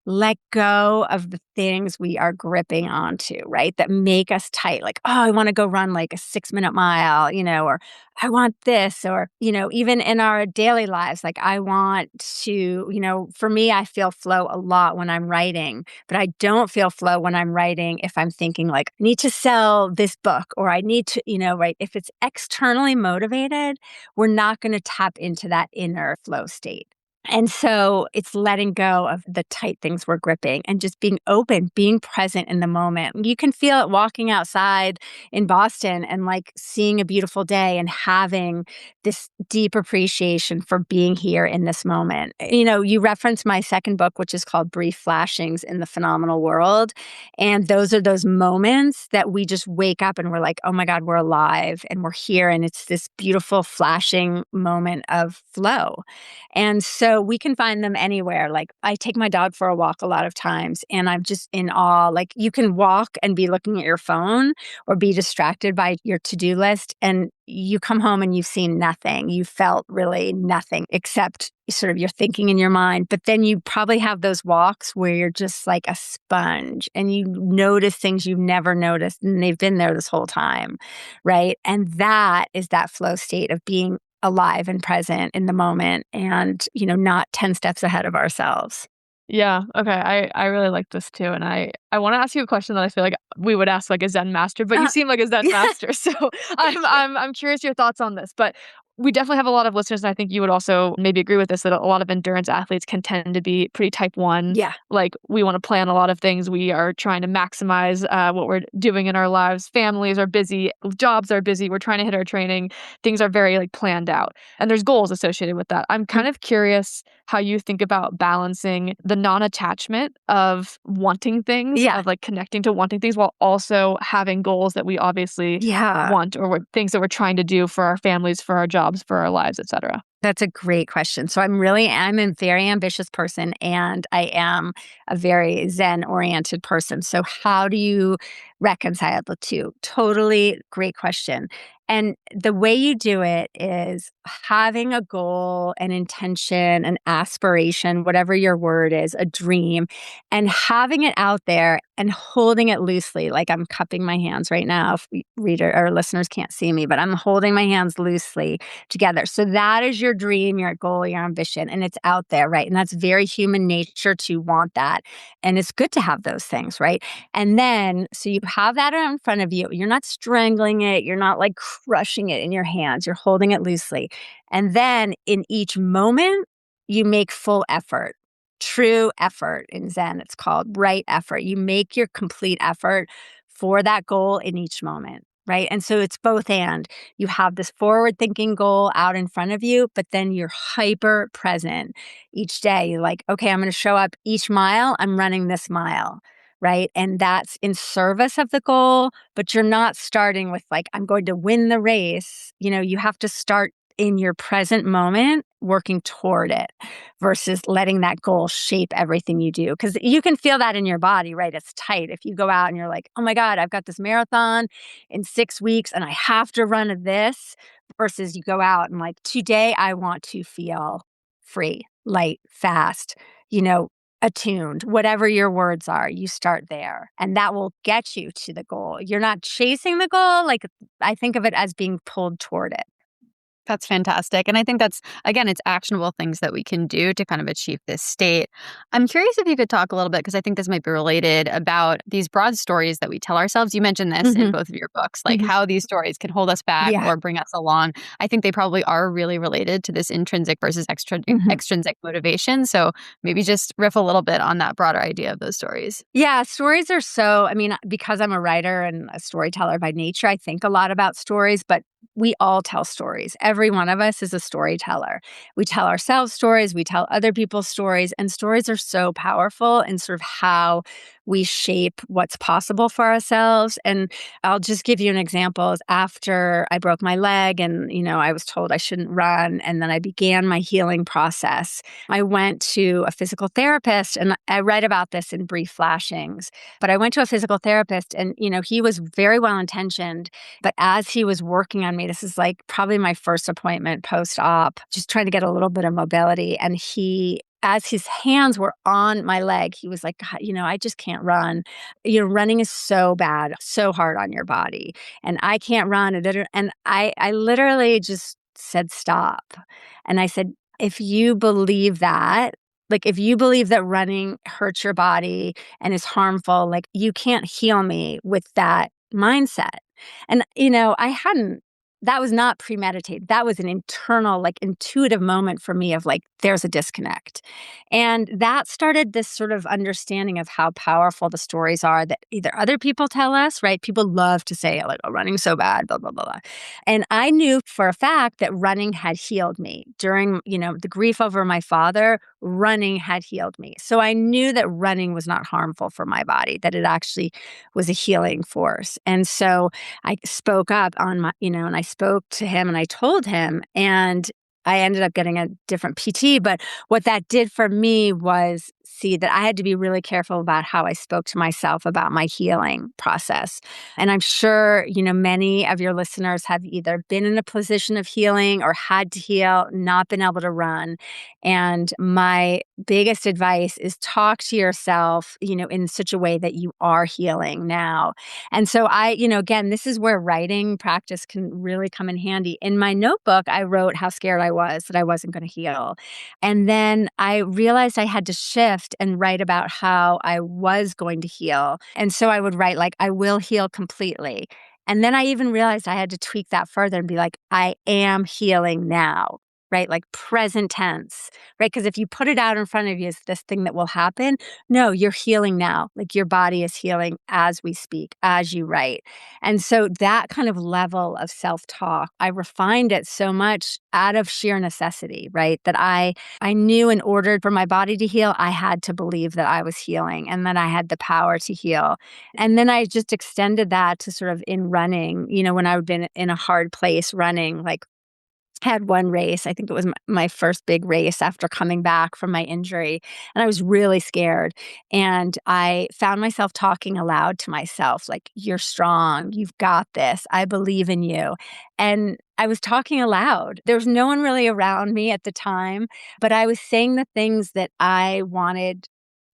let go of the things we are gripping onto, right? That make us tight. Like, oh, I want to go run like a 6-minute mile, or I want this, or, even in our daily lives, like I want to, for me, I feel flow a lot when I'm writing, but I don't feel flow when I'm writing if I'm thinking like, I need to sell this book or I need to, right? If it's externally motivated, we're not going to tap into that inner flow state. And so it's letting go of the tight things we're gripping and just being open, being present in the moment. You can feel it walking outside in Boston and like seeing a beautiful day and having this deep appreciation for being here in this moment. You referenced my second book, which is called Brief Flashings in the Phenomenal World. And those are those moments that we just wake up and we're like, oh my God, we're alive and we're here. And it's this beautiful flashing moment of flow. And so we can find them anywhere. Like I take my dog for a walk a lot of times and I'm just in awe. Like you can walk and be looking at your phone or be distracted by your to-do list and you come home and you've seen nothing. You felt really nothing except sort of your thinking in your mind. But then you probably have those walks where you're just like a sponge and you notice things you've never noticed and they've been there this whole time, right? And that is that flow state of being alive and present in the moment and, not 10 steps ahead of ourselves. Yeah. Okay. I really like this too. And I want to ask you a question that I feel like we would ask like a Zen master, but you seem like a Zen master. So I'm curious your thoughts on this. But we definitely have a lot of listeners, and I think you would also maybe agree with this, that a lot of endurance athletes can tend to be pretty type 1. Yeah. Like we want to plan a lot of things. We are trying to maximize what we're doing in our lives. Families are busy, jobs are busy. We're trying to hit our training. Things are very like planned out. And there's goals associated with that. I'm kind of curious how you think about balancing the non-attachment of wanting things, of like connecting to wanting things while also having goals that we obviously want or things that we're trying to do for our families, for our jobs, for our lives, etc. That's a great question. So I'm a very ambitious person and I am a very Zen oriented person. So how do you reconcile the two? Totally great question. And the way you do it is having a goal, an intention, an aspiration, whatever your word is, a dream, and having it out there and holding it loosely. Like I'm cupping my hands right now. If reader or listeners can't see me, but I'm holding my hands loosely together. So that is your dream, your goal, your ambition, and it's out there, right? And that's very human nature to want that. And it's good to have those things, right? And then, so you have that in front of you. You're not strangling it. You're not like crushing it in your hands. You're holding it loosely. And then in each moment, you make full effort. True effort in Zen, it's called right effort. You make your complete effort for that goal in each moment, right? And so it's both and. You have this forward-thinking goal out in front of you, but then you're hyper present each day. You're like, okay, I'm going to show up each mile. I'm running this mile, right? And that's in service of the goal, but you're not starting with like, I'm going to win the race. You have to start in your present moment working toward it versus letting that goal shape everything you do. Because you can feel that in your body, right? It's tight. If you go out and you're like, oh my God, I've got this marathon in 6 weeks and I have to run this versus you go out and like, today I want to feel free, light, fast, attuned, whatever your words are, you start there and that will get you to the goal. You're not chasing the goal. Like I think of it as being pulled toward it. That's fantastic. And I think that's, again, it's actionable things that we can do to kind of achieve this state. I'm curious if you could talk a little bit, because I think this might be related, about these broad stories that we tell ourselves. You mentioned this in both of your books, like how these stories can hold us back or bring us along. I think they probably are really related to this intrinsic versus extrinsic motivation. So maybe just riff a little bit on that broader idea of those stories. Yeah, stories are so, I mean, because I'm a writer and a storyteller by nature, I think a lot about stories, but we all tell stories. Every one of us is a storyteller. We tell ourselves stories, we tell other people's stories, and stories are so powerful in sort of how we shape what's possible for ourselves. And I'll just give you an example. After I broke my leg and, I was told I shouldn't run, and then I began my healing process. I went to a physical therapist, and I write about this in brief flashings, but I went to a physical therapist and, he was very well-intentioned, but as he was working on me, this is like probably my first appointment post-op, just trying to get a little bit of mobility. And as his hands were on my leg, he was like, God, I just can't run. Running is so bad, so hard on your body. And I can't run. And I literally just said, stop. And I said, if you believe that, like if you believe that running hurts your body and is harmful, like you can't heal me with that mindset. And, that was not premeditated. That was an internal, like intuitive moment for me of like, there's a disconnect. And that started this sort of understanding of how powerful the stories are that either other people tell us, right? People love to say like, oh, running's so bad, blah, blah, blah, blah. And I knew for a fact that running had healed me during, the grief over my father. Running had healed me. So I knew that running was not harmful for my body, that it actually was a healing force. And so I spoke up on my, and I spoke to him and I told him, and I ended up getting a different PT. But what that did for me was see that I had to be really careful about how I spoke to myself about my healing process. And I'm sure, many of your listeners have either been in a position of healing or had to heal, not been able to run. And my biggest advice is talk to yourself, in such a way that you are healing now. And so again, this is where writing practice can really come in handy. In my notebook, I wrote how scared I was that I wasn't going to heal. And then I realized I had to shift and write about how I was going to heal. And so I would write like, I will heal completely. And then I even realized I had to tweak that further and be like, I am healing now. Right? Like present tense, right? Because if you put it out in front of you as this thing that will happen, no, you're healing now. Like your body is healing as we speak, as you write. And so that kind of level of self-talk, I refined it so much out of sheer necessity, right? That I knew in order for my body to heal, I had to believe that I was healing and that I had the power to heal. And then I just extended that to sort of in running, when I would been in a hard place running, like had one race. I think it was my first big race after coming back from my injury. And I was really scared. And I found myself talking aloud to myself, like, you're strong. You've got this. I believe in you. And I was talking aloud. There was no one really around me at the time, but I was saying the things that I wanted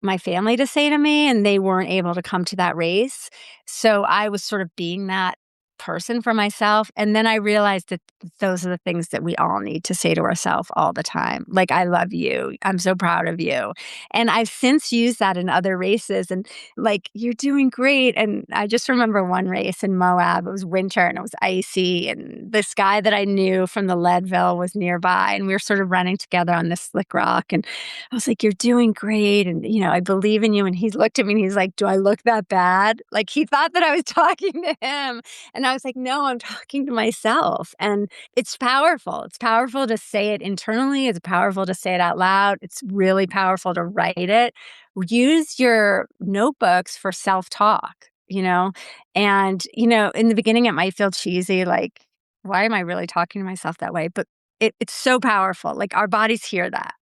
my family to say to me, and they weren't able to come to that race. So I was sort of being that person for myself. And then I realized that those are the things that we all need to say to ourselves all the time. Like, I love you. I'm so proud of you. And I've since used that in other races and like, you're doing great. And I just remember one race in Moab. It was winter and it was icy. And this guy that I knew from the Leadville was nearby. And we were sort of running together on this slick rock. And I was like, you're doing great. And, I believe in you. And he looked at me and he's like, do I look that bad? Like, he thought that I was talking to him. And I was like, no, I'm talking to myself. And it's powerful. It's powerful to say it internally. It's powerful to say it out loud. It's really powerful to write it. Use your notebooks for self-talk, And, in the beginning, it might feel cheesy. Like, why am I really talking to myself that way? But it's so powerful. Like, our bodies hear that.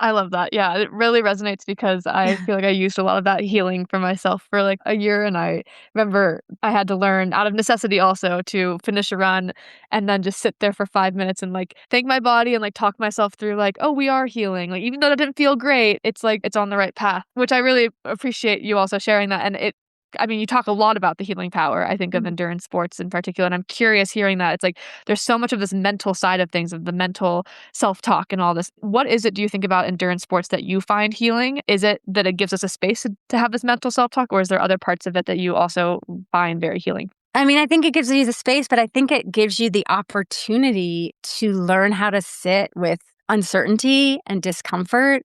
I love that. Yeah, it really resonates because I feel like I used a lot of that healing for myself for like a year. And I remember I had to learn out of necessity also to finish a run and then just sit there for 5 minutes and like thank my body and like talk myself through like, oh, we are healing. Like, even though it didn't feel great, it's like it's on the right path, which I really appreciate you also sharing that. And it I mean, you talk a lot about the healing power, I think, of endurance sports in particular. And I'm curious hearing that. It's like there's so much of this mental side of things, of the mental self-talk and all this. What is it, do you think, about endurance sports that you find healing? Is it that it gives us a space to have this mental self-talk, or is there other parts of it that you also find very healing? I mean, I think it gives you the space, but I think it gives you the opportunity to learn how to sit with uncertainty and discomfort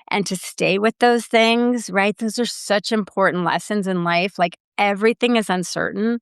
and to stay with those things, right? Those are such important lessons in life. Like everything is uncertain.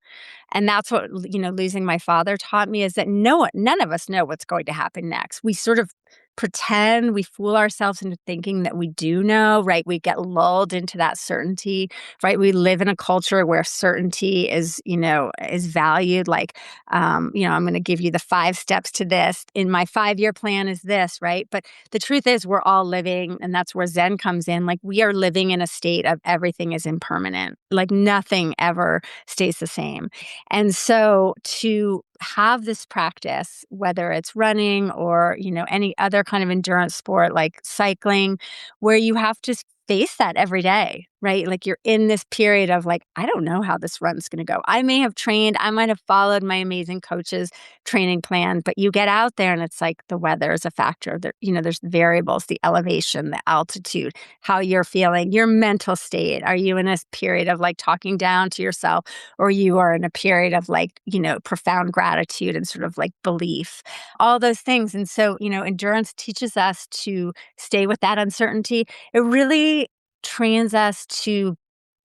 And that's what, losing my father taught me, is that none of us know what's going to happen next. We sort of pretend, we fool ourselves into thinking that we do know, right? We get lulled into that certainty, right? We live in a culture where certainty is valued. Like, I'm going to give you the 5 steps to this. In my 5-year plan is this, right? But the truth is, we're all living, and that's where Zen comes in. Like, we are living in a state of everything is impermanent. Like, nothing ever stays the same. And so to have this practice, whether it's running or, any other kind of endurance sport like cycling, where you have to face that every day, right? Like you're in this period of like, I don't know how this run's going to go. I may have trained, I might have followed my amazing coach's training plan, but you get out there and it's like the weather is a factor. There's variables, the elevation, the altitude, how you're feeling, your mental state. Are you in a period of like talking down to yourself, or you are in a period of like, profound gratitude and sort of like belief, all those things. And so, endurance teaches us to stay with that uncertainty. It really trains us to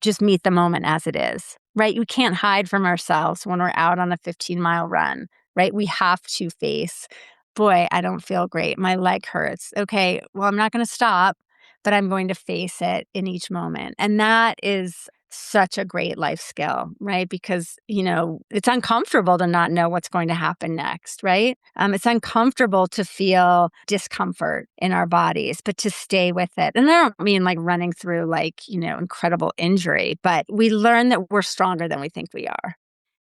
just meet the moment as it is, right? We can't hide from ourselves when we're out on a 15-mile run, right? We have to face, boy, I don't feel great. My leg hurts. Okay, well, I'm not going to stop, but I'm going to face it in each moment. And that is such a great life skill, right? Because, it's uncomfortable to not know what's going to happen next, right? It's uncomfortable to feel discomfort in our bodies, but to stay with it. And I don't mean like running through like, incredible injury, but we learn that we're stronger than we think we are.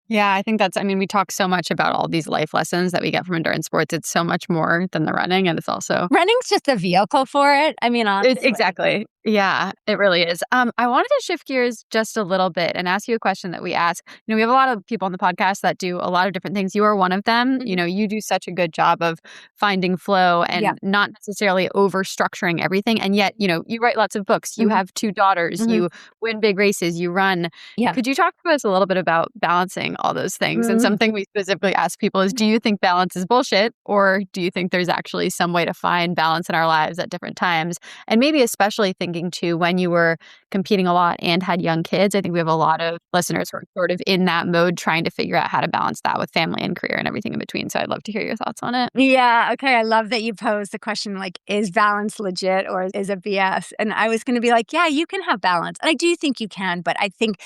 Yeah, I think we talk so much about all these life lessons that we get from endurance sports. It's so much more than the running, and it's also running's just a vehicle for it. I mean, honestly. Exactly. Yeah, it really is. I wanted to shift gears just a little bit and ask you a question that we ask. We have a lot of people on the podcast that do a lot of different things. You are one of them. You do such a good job of finding flow and not necessarily over structuring everything. And yet, you write lots of books. You have 2 daughters. You win big races. You run. Yeah. Could you talk to us a little bit about balancing all those things? And something we specifically ask people is, do you think balance is bullshit? Or do you think there's actually some way to find balance in our lives at different times? And maybe especially thinking too, when you were competing a lot and had young kids, I think we have a lot of listeners who are sort of in that mode trying to figure out how to balance that with family and career and everything in between. So I'd love to hear your thoughts on it. Yeah. Okay. I love that you posed the question like, is balance legit or is it BS? And I was going to be like, yeah, you can have balance. And I do think you can, but I think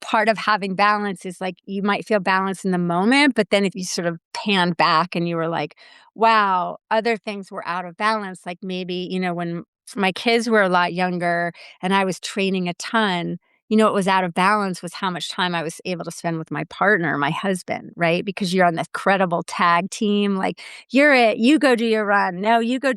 part of having balance is like you might feel balance in the moment, but then if you sort of pan back and you were like, wow, other things were out of balance, like maybe, when my kids were a lot younger and I was training a ton, what was out of balance was how much time I was able to spend with my partner, my husband, right? Because you're on this credible tag team. Like, you're it, you go do your run. No, you go,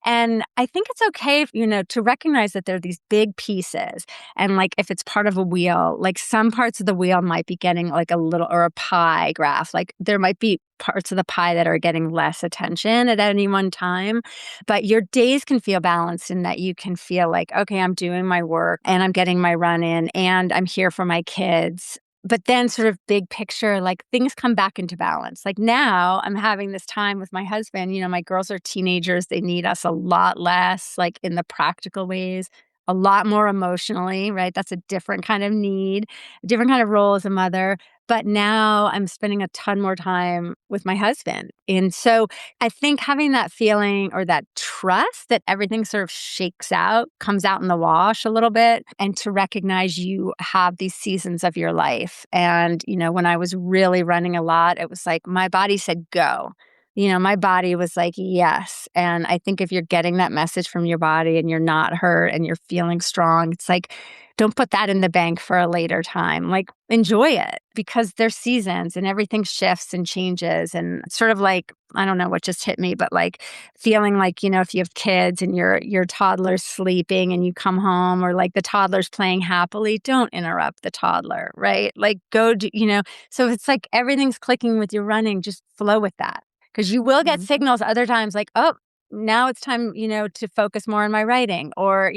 and I think it's okay, to recognize that there are these big pieces. And like, if it's part of a wheel, like some parts of the wheel might be getting like a little, or a pie graph, like there might be parts of the pie that are getting less attention at any one time. But your days can feel balanced in that you can feel like, okay, I'm doing my work and I'm getting my run in and I'm here for my kids. But then sort of big picture, like things come back into balance. Like now I'm having this time with my husband. My girls are teenagers. They need us a lot less, like in the practical ways, a lot more emotionally, right? That's a different kind of need, a different kind of role as a mother. But now I'm spending a ton more time with my husband. And so I think having that feeling or that trust that everything sort of shakes out, comes out in the wash a little bit, and to recognize you have these seasons of your life. And, when I was really running a lot, it was like my body said, go. my body was like, yes. And I think if you're getting that message from your body and you're not hurt and you're feeling strong, it's like, don't put that in the bank for a later time. Like, enjoy it because there's seasons and everything shifts and changes. And it's sort of like, I don't know what just hit me, but like feeling like, if you have kids and your toddler's sleeping and you come home, or like the toddler's playing happily, don't interrupt the toddler, right? Like, go do, so it's like everything's clicking with your running, just flow with that. Because you will get signals other times like, oh, now it's time, to focus more on my writing, or,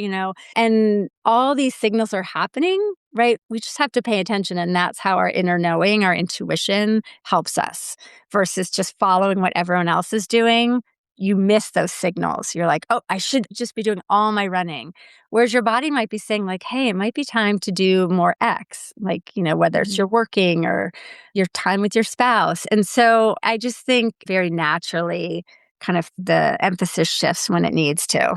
and all these signals are happening, right? We just have to pay attention. And that's how our inner knowing, our intuition helps us versus just following what everyone else is doing. You miss those signals. You're like, oh, I should just be doing all my running. Whereas your body might be saying like, hey, it might be time to do more X, like, whether it's your working or your time with your spouse. And so I just think very naturally kind of the emphasis shifts when it needs to.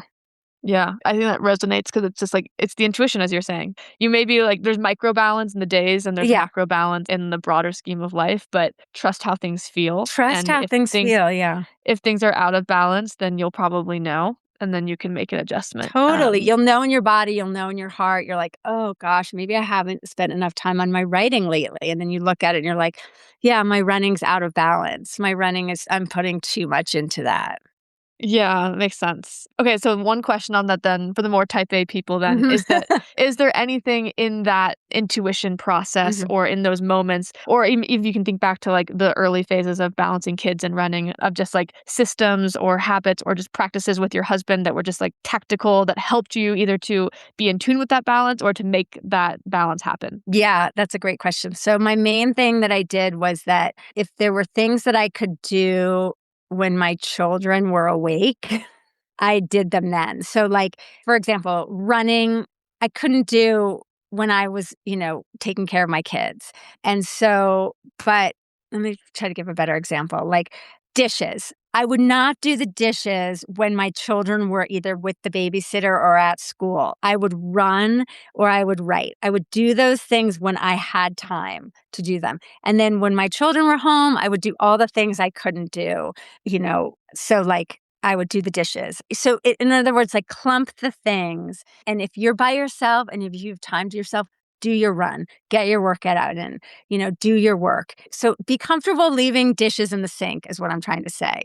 Yeah, I think that resonates because it's just like, it's the intuition, as you're saying. You may be like, there's micro balance in the days and there's macro balance in the broader scheme of life, but trust how things feel. Trust how things feel, yeah. If things are out of balance, then you'll probably know, and then you can make an adjustment. Totally. You'll know in your body, you'll know in your heart. You're like, oh gosh, maybe I haven't spent enough time on my writing lately. And then you look at it and you're like, yeah, my running's out of balance. I'm putting too much into that. Yeah, makes sense. Okay, so one question on that then, for the more type A people then, is there anything in that intuition process or in those moments, or even if you can think back to like the early phases of balancing kids and running, of just like systems or habits or just practices with your husband that were just like tactical that helped you either to be in tune with that balance or to make that balance happen? Yeah, that's a great question. So my main thing that I did was that if there were things that I could do when my children were awake, I did them then. So like, for example, running, I couldn't do when I was, taking care of my kids. And so, but let me try to give a better example, like dishes. I would not do the dishes when my children were either with the babysitter or at school. I would run or I would write. I would do those things when I had time to do them. And then when my children were home, I would do all the things I couldn't do, so like I would do the dishes. So in other words, like clump the things. And if you're by yourself and if you have time to yourself, do your run, get your workout out in, do your work. So be comfortable leaving dishes in the sink is what I'm trying to say.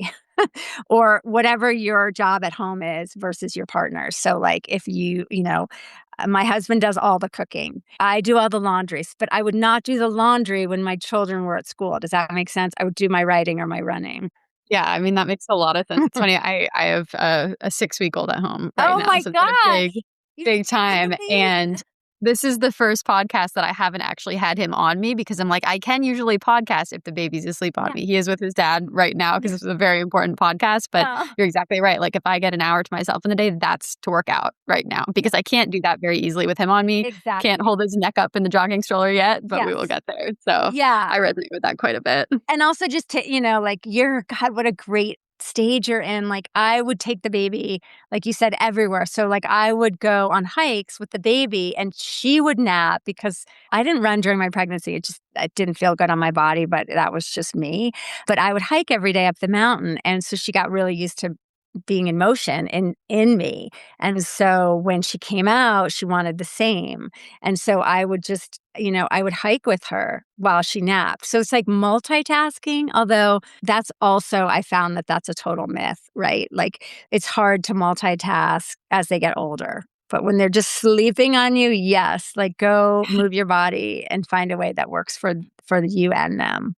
Or whatever your job at home is versus your partner. So like if my husband does all the cooking. I do all the laundries, but I would not do the laundry when my children were at school. Does that make sense? I would do my writing or my running. Yeah, I mean, that makes a lot of sense. It's funny. I have a 6-week-old at home right now. Oh my so gosh. Big time. And this is the first podcast that I haven't actually had him on me because I'm like, I can usually podcast if the baby's asleep on me. He is with his dad right now because this is a very important podcast. But you're exactly right. Like if I get an hour to myself in the day, that's to work out right now because I can't do that very easily with him on me. Exactly. Can't hold his neck up in the jogging stroller yet, but we will get there. So I resonate with that quite a bit. And also just to, like God, what a great stage you're in. Like I would take the baby, like you said, everywhere. So like I would go on hikes with the baby and she would nap because I didn't run during my pregnancy. It didn't feel good on my body, but that was just me. But I would hike every day up the mountain. And so she got really used to being in motion in me. And so when she came out, she wanted the same. And so I would just, I would hike with her while she napped. So it's like multitasking, although that's also, I found that that's a total myth, right? Like it's hard to multitask as they get older. But when they're just sleeping on you, yes, like go move your body and find a way that works for you and them.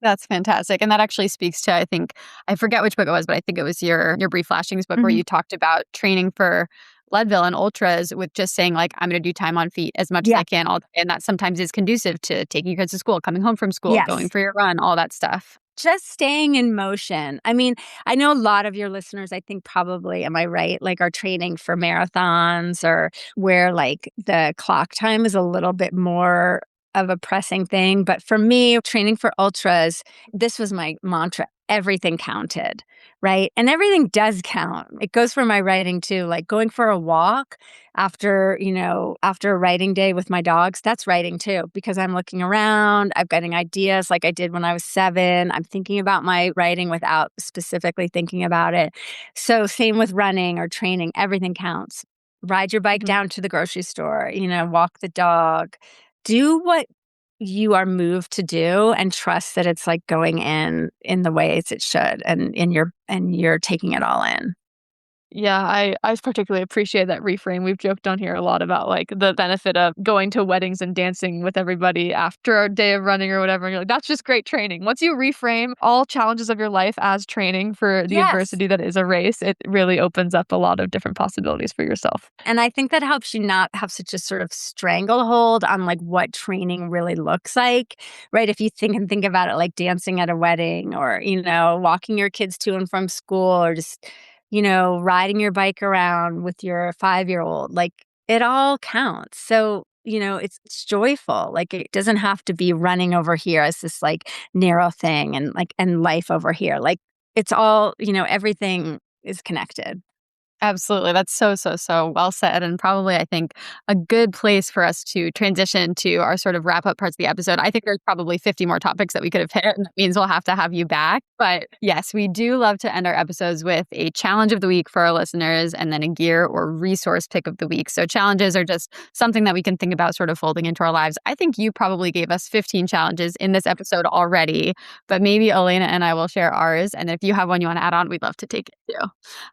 That's fantastic. And that actually speaks to, I think, I forget which book it was, but I think it was your Brief Flashings book where you talked about training for Leadville and ultras with just saying like, I'm going to do time on feet as much as I can. And that sometimes is conducive to taking your kids to school, coming home from school, going for your run, all that stuff. Just staying in motion. I mean, I know a lot of your listeners, I think probably, am I right, like are training for marathons or where like the clock time is a little bit more of a pressing thing. But for me, training for ultras, this was my mantra. everything counted, right? And everything does count. It goes for my writing too, like going for a walk after a writing day with my dogs, that's writing too, because I'm looking around, I'm getting ideas like I did when I was 7. I'm thinking about my writing without specifically thinking about it. So same with running or training, everything counts. Ride your bike down to the grocery store, walk the dog, do what you are moved to do and trust that it's like going in the ways it should and you're taking it all in. Yeah, I particularly appreciate that reframe. We've joked on here a lot about like the benefit of going to weddings and dancing with everybody after a day of running or whatever. And you're like, that's just great training. Once you reframe all challenges of your life as training for the Yes. adversity that is a race, it really opens up a lot of different possibilities for yourself. And I think that helps you not have such a sort of stranglehold on like what training really looks like, right? If you think about it like dancing at a wedding or, walking your kids to and from school or just riding your bike around with your 5-year-old, like it all counts. So, it's joyful. Like it doesn't have to be running over here as this like narrow thing and life over here. Like it's all, everything is connected. Absolutely. That's so well said. And probably, I think, a good place for us to transition to our sort of wrap up parts of the episode. I think there's probably 50 more topics that we could have hit, and that means we'll have to have you back. But yes, we do love to end our episodes with a challenge of the week for our listeners and then a gear or resource pick of the week. So challenges are just something that we can think about sort of folding into our lives. I think you probably gave us 15 challenges in this episode already, but maybe Elena and I will share ours. And if you have one you want to add on, we'd love to take it too.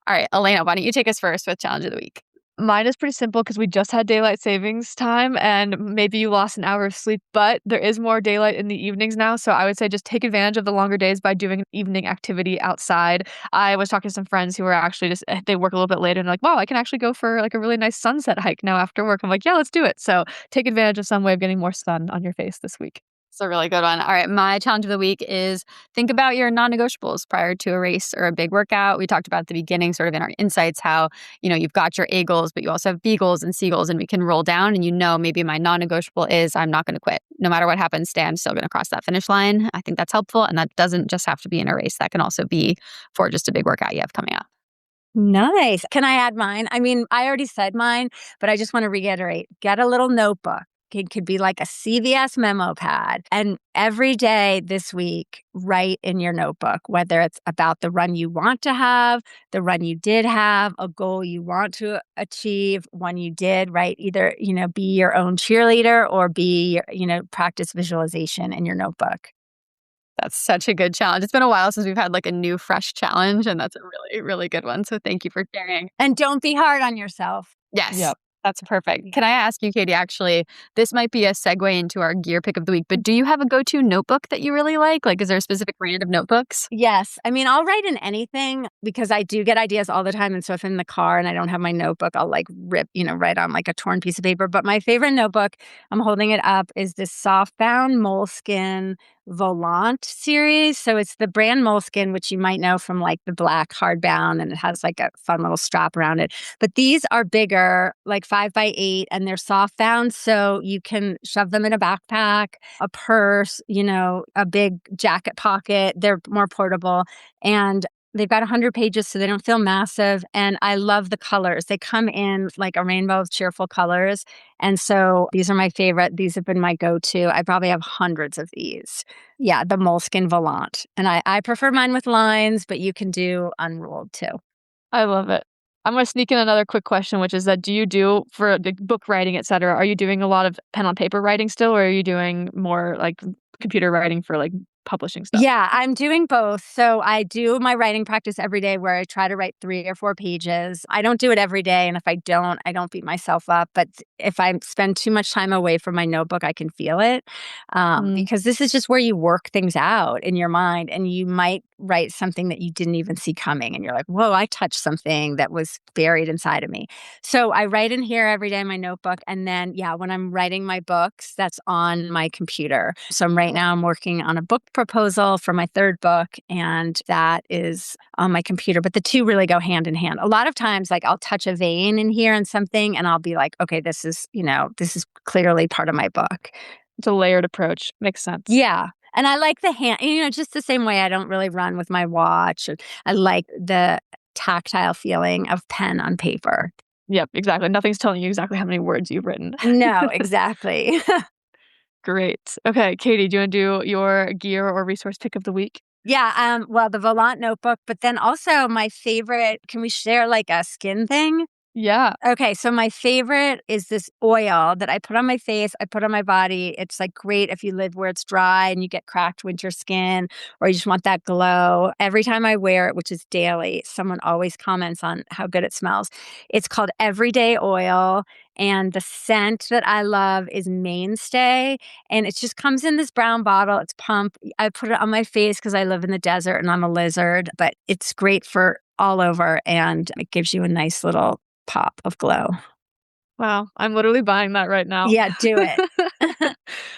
All right, Elena, why don't you take us first with challenge of the week? Mine is pretty simple because we just had daylight savings time and maybe you lost an hour of sleep, but there is more daylight in the evenings now. So I would say just take advantage of the longer days by doing an evening activity outside. I was talking to some friends who were actually they work a little bit later and like, wow, I can actually go for like a really nice sunset hike now after work. I'm like, yeah, let's do it. So take advantage of some way of getting more sun on your face this week. It's a really good one. All right. My challenge of the week is think about your non-negotiables prior to a race or a big workout. We talked about at the beginning, sort of in our insights, how, you've got your A goals, but you also have B goals and C goals, and we can roll down and maybe my non-negotiable is I'm not going to quit. No matter what happens, stay, I'm still going to cross that finish line. I think that's helpful. And that doesn't just have to be in a race. That can also be for just a big workout you have coming up. Nice. Can I add mine? I mean, I already said mine, but I just want to reiterate, get a little notebook. It could be like a CVS memo pad. And every day this week, write in your notebook, whether it's about the run you want to have, the run you did have, a goal you want to achieve, one you did, right? Either, be your own cheerleader or be, practice visualization in your notebook. That's such a good challenge. It's been a while since we've had like a new, fresh challenge, and that's a really, really good one. So thank you for sharing. And don't be hard on yourself. Yes. Yep. That's perfect. Can I ask you, Katie, actually, this might be a segue into our gear pick of the week, but do you have a go-to notebook that you really like? Like, is there a specific brand of notebooks? Yes. I mean, I'll write in anything because I do get ideas all the time. And so if I'm in the car and I don't have my notebook, I'll like write on like a torn piece of paper. But my favorite notebook, I'm holding it up, is this soft-bound moleskin Volant series. So it's the brand Moleskin, which you might know from like the black hardbound, and it has like a fun little strap around it. But these are bigger, like 5x8, and they're soft bound. So you can shove them in a backpack, a purse, a big jacket pocket. They're more portable. And they've got 100 pages, so they don't feel massive. And I love the colors. They come in like a rainbow of cheerful colors. And so these are my favorite. These have been my go-to. I probably have hundreds of these. Yeah, the Moleskin Volant. And I prefer mine with lines, but you can do unruled too. I love it. I'm going to sneak in another quick question, which is that do you do, for the book writing, et cetera, are you doing a lot of pen on paper writing still, or are you doing more like computer writing for like publishing stuff? Yeah, I'm doing both. So I do my writing practice every day where I try to write 3 or 4 pages. I don't do it every day. And if I don't beat myself up. But if I spend too much time away from my notebook, I can feel it. Because this is just where you work things out in your mind. And you might write something that you didn't even see coming. And you're like, whoa, I touched something that was buried inside of me. So I write in here every day in my notebook. And then, when I'm writing my books, that's on my computer. So right now I'm working on a book proposal for my 3rd book, and that is on my computer. But the two really go hand in hand. A lot of times, like I'll touch a vein in here and something, and I'll be like, okay, this is clearly part of my book. It's a layered approach. Makes sense. Yeah. And I like the hand, just the same way I don't really run with my watch. I like the tactile feeling of pen on paper. Yep, exactly. Nothing's telling you exactly how many words you've written. No, exactly. Great. Okay, Katie, do you want to do your gear or resource pick of the week? Yeah, well, the Volant notebook, but then also my favorite, can we share like a skin thing? Yeah. Okay, so my favorite is this oil that I put on my face, I put on my body. It's like great if you live where it's dry and you get cracked winter skin or you just want that glow. Every time I wear it, which is daily, someone always comments on how good it smells. It's called Everyday Oil. And the scent that I love is Mainstay. And it just comes in this brown bottle. It's pump. I put it on my face because I live in the desert and I'm a lizard, but it's great for all over and it gives you a nice little pop of glow. Wow, I'm literally buying that right now. Yeah, do it.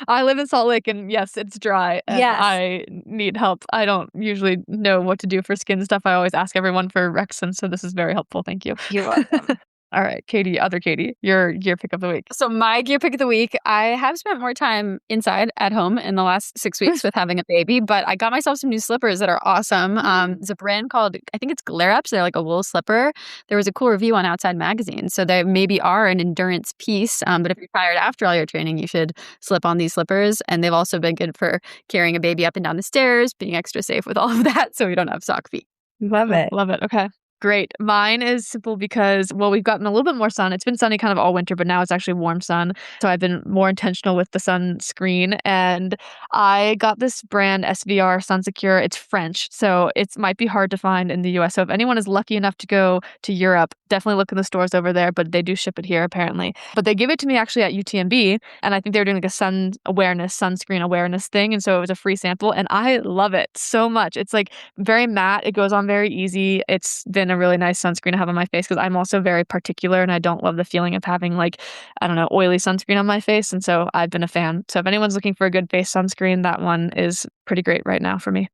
I live in Salt Lake and yes, it's dry and Yes. I need help. I don't usually know what to do for skin stuff. I always ask everyone for Rex, and so this is very helpful. Thank you. You're welcome. All right, Katie, other Katie, your gear pick of the week. So my gear pick of the week, I have spent more time inside at home in the last 6 weeks with having a baby, but I got myself some new slippers that are awesome. There's a brand called, I think it's Glare-Ups. They're like a wool slipper. There was a cool review on Outside Magazine. So they maybe are an endurance piece, but if you're tired after all your training, you should slip on these slippers. And they've also been good for carrying a baby up and down the stairs, being extra safe with all of that so we don't have sock feet. Love it. Love it. Okay. Great. Mine is simple because, well, we've gotten a little bit more sun. It's been sunny kind of all winter, but now it's actually warm sun. So I've been more intentional with the sunscreen. And I got this brand SVR Sunsecure. It's French, so it might be hard to find in the US. So if anyone is lucky enough to go to Europe, definitely look in the stores over there, but they do ship it here apparently. But they give it to me actually at UTMB. And I think they were doing like a sunscreen awareness thing. And so it was a free sample. And I love it so much. It's like very matte. It goes on very easy. It's been a really nice sunscreen to have on my face because I'm also very particular and I don't love the feeling of having like, I don't know, oily sunscreen on my face. And so I've been a fan. So if anyone's looking for a good face sunscreen, that one is pretty great right now for me.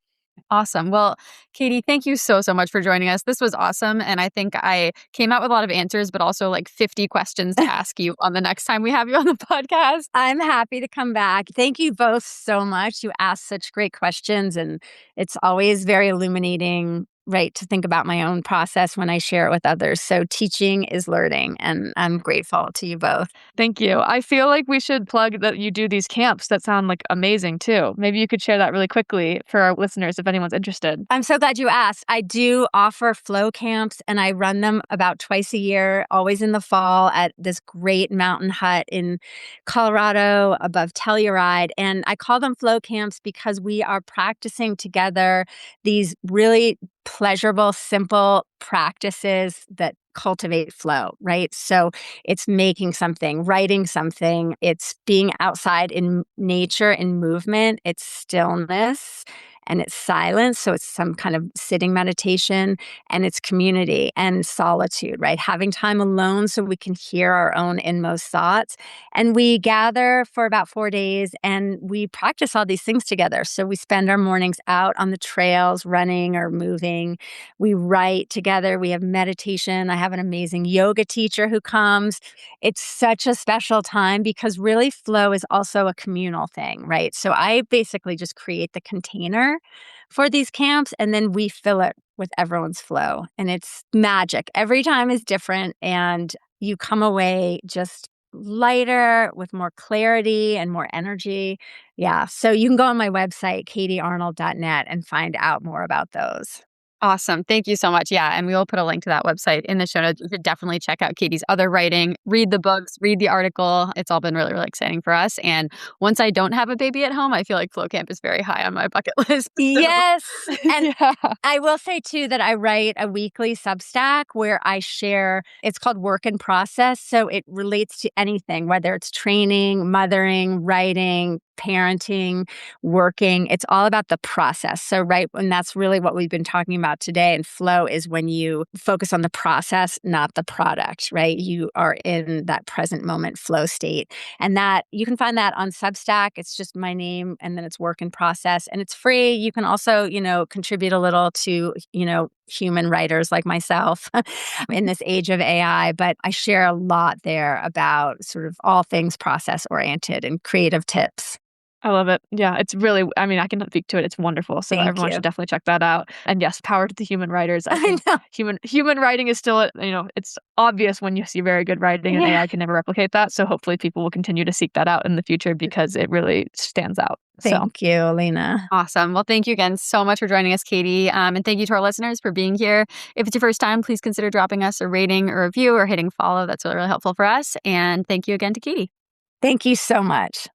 Awesome. Well, Katie, thank you so much for joining us. This was awesome. And I think I came out with a lot of answers, but also like 50 questions to ask you on the next time we have you on the podcast. I'm happy to come back. Thank you both so much. You asked such great questions, and it's always very illuminating, right, to think about my own process when I share it with others. So teaching is learning, and I'm grateful to you both. Thank you. I feel like we should plug that you do these camps that sound like amazing too. Maybe you could share that really quickly for our listeners if anyone's interested. I'm so glad you asked. I do offer flow camps and I run them about twice a year, always in the fall at this great mountain hut in Colorado above Telluride. And I call them flow camps because we are practicing together these really pleasurable, simple practices that cultivate flow, right? So it's making something, writing something, it's being outside in nature, in movement, it's stillness, and it's silence. So it's some kind of sitting meditation, and it's community and solitude, right? Having time alone so we can hear our own inmost thoughts. And we gather for about 4 days and we practice all these things together. So we spend our mornings out on the trails, running or moving. We write together. We have meditation. I have an amazing yoga teacher who comes. It's such a special time because really flow is also a communal thing, right? So I basically just create the container for these camps and then we fill it with everyone's flow. And it's magic. Every time is different and you come away just lighter with more clarity and more energy. Yeah. So you can go on my website, katiearnold.net, and find out more about those. Awesome. Thank you so much. Yeah. And we will put a link to that website in the show notes. You should definitely check out Katie's other writing, read the books, read the article. It's all been really, really exciting for us. And once I don't have a baby at home, I feel like Flow Camp is very high on my bucket list. So. Yes. And Yeah. I will say too that I write a weekly Substack where I share, it's called Work in Process. So it relates to anything, whether it's training, mothering, writing, parenting, working. It's all about the process. So, right, and that's really what we've been talking about today. And flow is when you focus on the process, not the product, right? You are in that present moment flow state. And that you can find that on Substack. It's just my name and then it's Work in Process and it's free. You can also, contribute a little to, human writers like myself in this age of AI. But I share a lot there about sort of all things process oriented and creative tips. I love it. Yeah, it's really, I mean, I can speak to it. It's wonderful. So everyone should definitely check that out. And yes, power to the human writers. I think human writing is still, it's obvious when you see very good writing, and AI can never replicate that. So hopefully people will continue to seek that out in the future because it really stands out. Thank you, Alina. Awesome. Well, thank you again so much for joining us, Katie. And thank you to our listeners for being here. If it's your first time, please consider dropping us a rating or review or hitting follow. That's really, really helpful for us. And thank you again to Katie. Thank you so much.